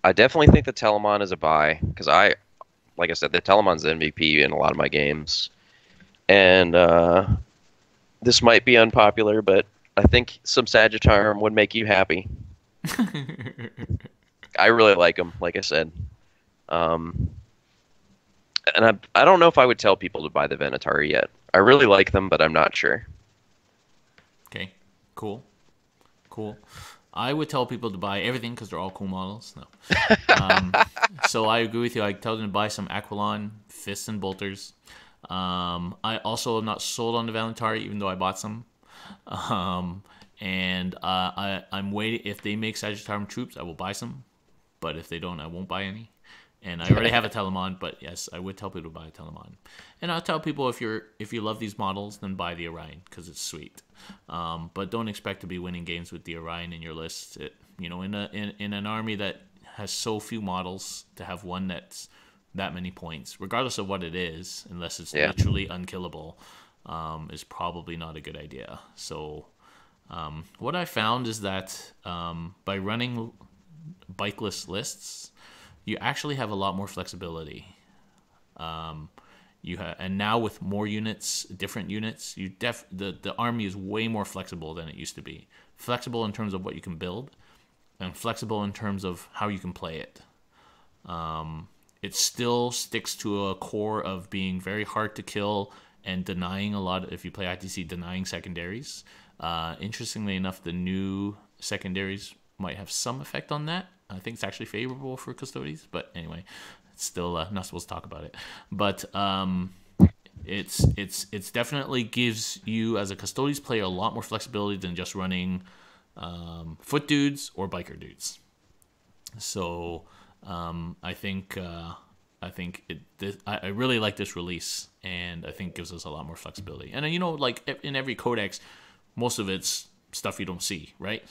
I definitely think the Telamon is a buy, because like I said, the Telemon's the MVP in a lot of my games. And this might be unpopular, but I think some Sagittarum would make you happy. I really like them, like I said. And I don't know if I would tell people to buy the Venatari yet. I really like them, but I'm not sure. Okay, cool. I would tell people to buy everything because they're all cool models. No. So I agree with you. I tell them to buy some Equilon, Fists, and Bolters. I also am not sold on the Venatari, even though I bought some. And I'm waiting. If they make Sagittarum troops, I will buy some. But if they don't, I won't buy any. And I already have a Telamon, but yes, I would tell people to buy a Telamon. And I'll tell people if you love these models, then buy the Orion because it's sweet. But don't expect to be winning games with the Orion in your list. In an army that has so few models, to have one that's that many points, regardless of what it is, unless it's literally unkillable, is probably not a good idea. So what I found is that by running bikeless lists, you actually have a lot more flexibility. And now with more units, different units, the army is way more flexible than it used to be. Flexible in terms of what you can build, and flexible in terms of how you can play it. It still sticks to a core of being very hard to kill and denying a lot. If you play ITC, denying secondaries. Interestingly enough, the new secondaries might have some effect on that. I think it's actually favorable for Custodes, but anyway, it's still not supposed to talk about it. But it's definitely gives you as a Custodes player a lot more flexibility than just running foot dudes or biker dudes. So I think I really like this release, and I think gives us a lot more flexibility. And like in every codex, most of it's stuff you don't see, right?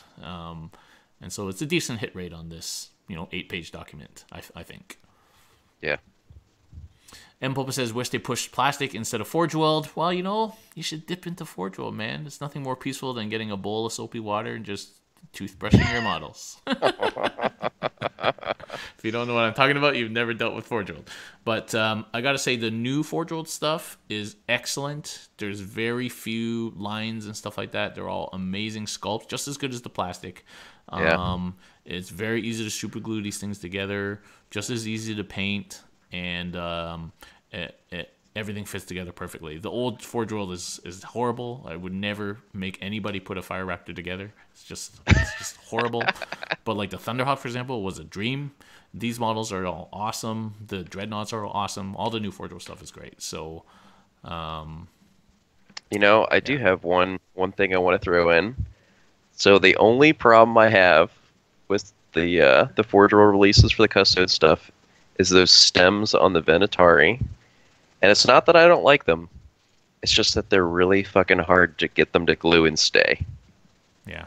And so it's a decent hit rate on this, 8-page document, I think. Yeah. M. Popa says, wish they pushed plastic instead of Forge World. Well, you should dip into Forge World, man. There's nothing more peaceful than getting a bowl of soapy water and just toothbrushing your models. If you don't know what I'm talking about, you've never dealt with Forge World. But I got to say, the new Forge World stuff is excellent. There's very few lines and stuff like that. They're all amazing sculpts, just as good as the plastic. It's very easy to super glue these things together, just as easy to paint, and everything fits together perfectly. The old Forge World is horrible. I would never make anybody put a Fire Raptor together. It's just horrible. But like the Thunderhawk, for example, was a dream. These models are all awesome. The Dreadnoughts are awesome. All the new Forge World stuff is great. So, I do have one thing I want to throw in. So the only problem I have with the Forge World releases for the Custodes stuff is those stems on the Venatari. And it's not that I don't like them. It's just that they're really fucking hard to get them to glue and stay. Yeah.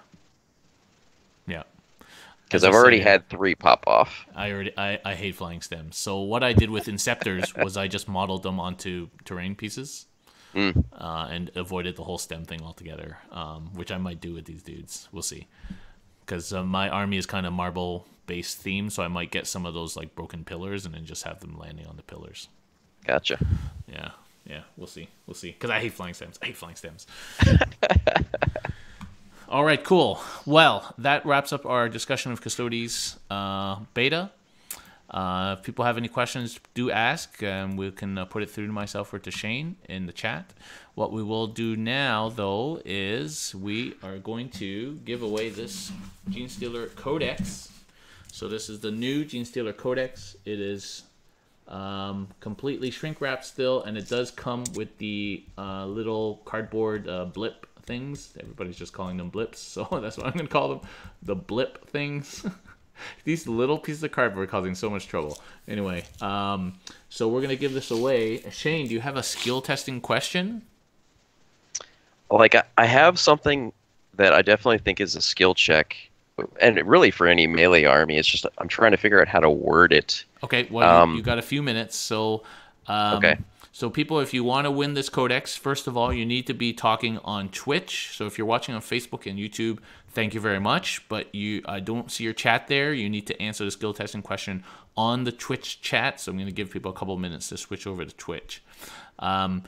Because I've already had 3 pop off. I hate flying stems. So what I did with Inceptors was I just modeled them onto terrain pieces. And avoided the whole stem thing altogether, which I might do with these dudes. We'll see. Because my army is kind of marble-based theme, so I might get some of those like broken pillars and then just have them landing on the pillars. Gotcha. Yeah, we'll see. Because I hate flying stems. All right, cool. Well, that wraps up our discussion of Custodes beta. If people have any questions, do ask, and we can put it through to myself or to Shane in the chat. What we will do now, though, is we are going to give away this Genestealer Codex. So this is the new Genestealer Codex. It is completely shrink wrapped still, and it does come with the little cardboard blip things. Everybody's just calling them blips, so that's what I'm going to call them, the blip things. These little pieces of cardboard are causing so much trouble. Anyway, so we're going to give this away. Shane, do you have a skill testing question? Like, I have something that I definitely think is a skill check. And really for any melee army, it's just I'm trying to figure out how to word it. Okay, well, you got a few minutes. So, okay. So people, if you want to win this codex, first of all, you need to be talking on Twitch. So if you're watching on Facebook and YouTube, thank you very much. But I don't see your chat there. You need to answer the skill testing question on the Twitch chat. So I'm going to give people a couple minutes to switch over to Twitch. What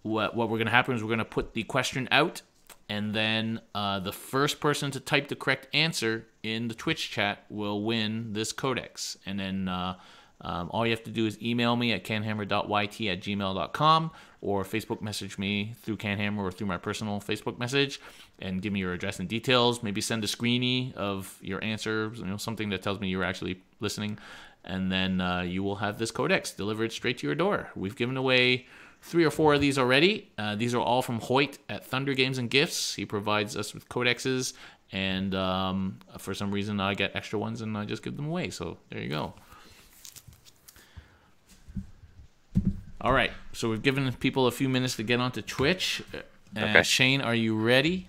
we're going to happen is we're going to put the question out, and then the first person to type the correct answer in the Twitch chat will win this codex. And then all you have to do is email me at canhammer.yt@gmail.com or Facebook message me through CanHammer or through my personal Facebook message and give me your address and details. Maybe send a screenie of your answer, something that tells me you're actually listening. And then you will have this codex delivered straight to your door. We've given away 3 or 4 of these already. These are all from Hoyt at Thunder Games and Gifts. He provides us with codexes, and for some reason I get extra ones and I just give them away. So there you go. All right, so we've given people a few minutes to get onto Twitch. Okay. Shane, are you ready?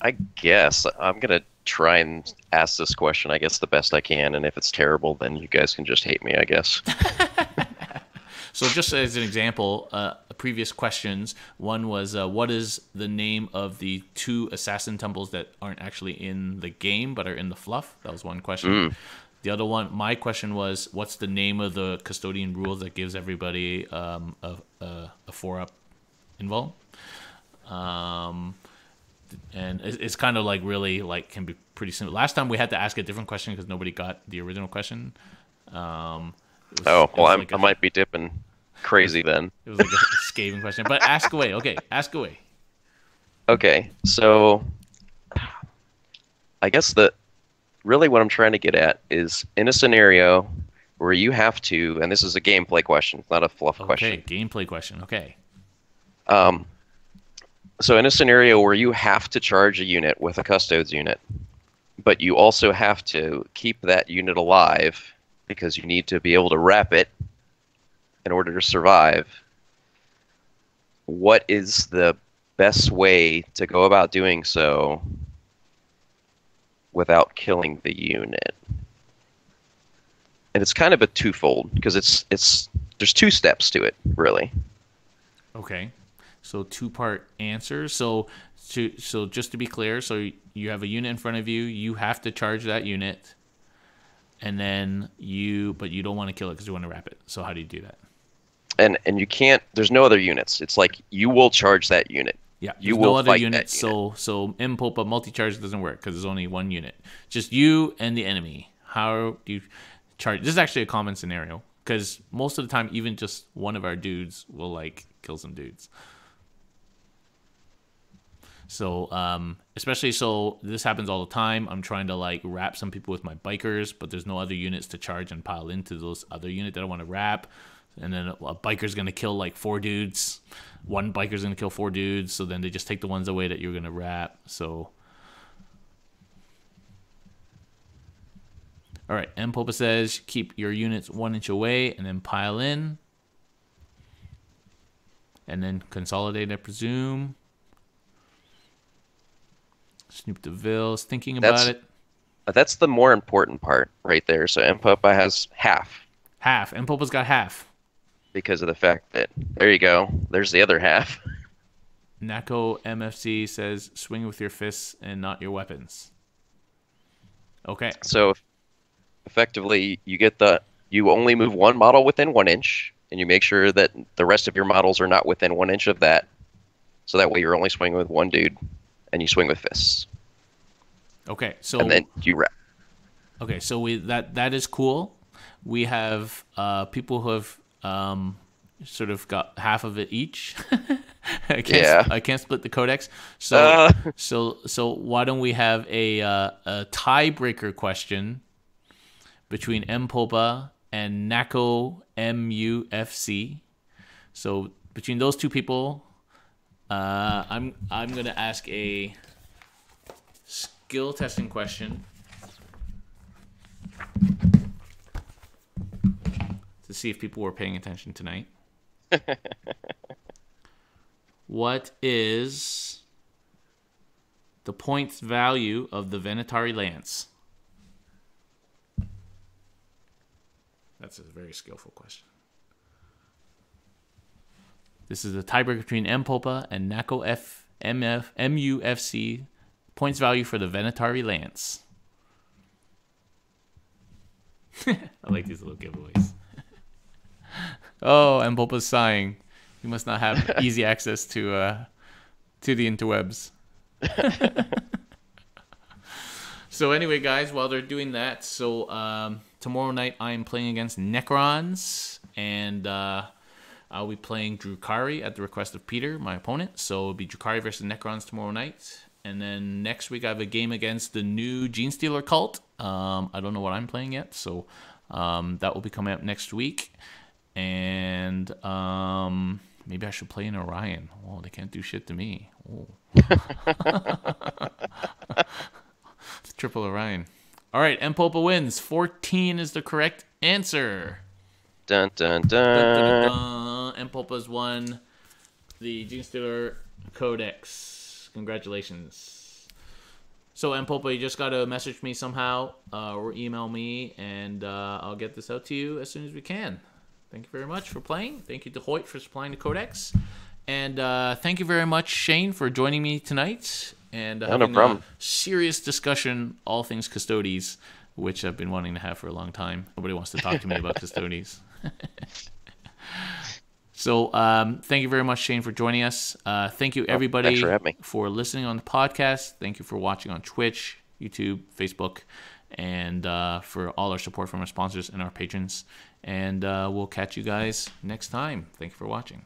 I guess I'm gonna try and ask this question, I guess, the best I can, and if it's terrible, then you guys can just hate me, I guess. So just as an example, previous questions, one was, what is the name of the 2 assassin temples that aren't actually in the game but are in the fluff? That was one question. The other one, my question was, what's the name of the custodian rules that gives everybody a 4-up invuln? And it's kind of like really like can be pretty simple. Last time we had to ask a different question because nobody got the original question. I might be dipping crazy then. It was like a scathing question, but ask away. Okay, ask away. Okay, so I guess really what I'm trying to get at is in a scenario where you have to, and this is a gameplay question, it's not a fluff question. Okay, gameplay question. Okay. So in a scenario where you have to charge a unit with a Custodes unit, but you also have to keep that unit alive because you need to be able to wrap it in order to survive, what is the best way to go about doing so without killing the unit? And it's kind of a twofold because there's 2 steps to it, really. Okay. So 2-part answer. So just to be clear, so you have a unit in front of you, you have to charge that unit, and then but you don't want to kill it because you want to wrap it. So how do you do that? And you can't. There's no other units. It's like you will charge that unit. Yeah, you no will other fight units. that unit. So Impopa multi-charge doesn't work because there's only 1 unit. Just you and the enemy. How do you charge? This is actually a common scenario because most of the time, even just one of our dudes will like kill some dudes. So, especially so this happens all the time. I'm trying to like wrap some people with my bikers, but there's no other units to charge and pile into those other units that I want to wrap. And then a biker's going to kill like 4 dudes. One biker's going to kill 4 dudes. So then they just take the ones away that you're going to wrap. So, all right. M. Popa says, keep your units 1 inch away and then pile in. And then consolidate, I presume. Snoop DeVille's thinking about it. That's the more important part right there. So Mpopa has half. Half. Mpopa's got half. Because of the fact that, there you go, there's the other half. Nako MFC says, swing with your fists and not your weapons. Okay. So effectively, you only move 1 model within 1 inch, and you make sure that the rest of your models are not within 1 inch of that. So that way you're only swinging with 1 dude. And you swing with fists. Okay, so and then you wrap. Okay, so that is cool. We have people who have sort of got half of it each. I can't split the codex. So so why don't we have a tiebreaker question between Mpopa and Nako MUFC. So between those 2 people. I'm gonna ask a skill testing question to see if people were paying attention tonight. What is the points value of the Venatari lance? That's a very skillful question. This is a tiebreak between Mpopa and Nako MUFC. Points value for the Venatari Lance. I like these little giveaways. Oh, Mpopa's sighing. He must not have easy access to the interwebs. So anyway, guys, while they're doing that, so tomorrow night I am playing against Necrons, and I'll be playing Drukhari at the request of Peter, my opponent. So it'll be Drukhari versus Necrons tomorrow night. And then next week I have a game against the new Gene Stealer cult. I don't know what I'm playing yet, so that will be coming up next week. And maybe I should play in Orion. Oh, they can't do shit to me. Oh. Triple Orion. All right, Mpopa wins. 14 is the correct answer. Dun dun dun. Dun, dun, dun, dun. Mpopa's won the Gene Stealer Codex. Congratulations. So Mpopa, you just got to message me somehow or email me, and I'll get this out to you as soon as we can. Thank you very much for playing. Thank you to Hoyt for supplying the Codex. And thank you very much, Shane, for joining me tonight. And having no problem. A serious discussion, all things Custodes, which I've been wanting to have for a long time. Nobody wants to talk to me about Custodes. So thank you very much, Shane, for joining us. Thank you, everybody, for listening on the podcast. Thank you for watching on Twitch, YouTube, Facebook, and for all our support from our sponsors and our patrons. And we'll catch you guys next time. Thank you for watching.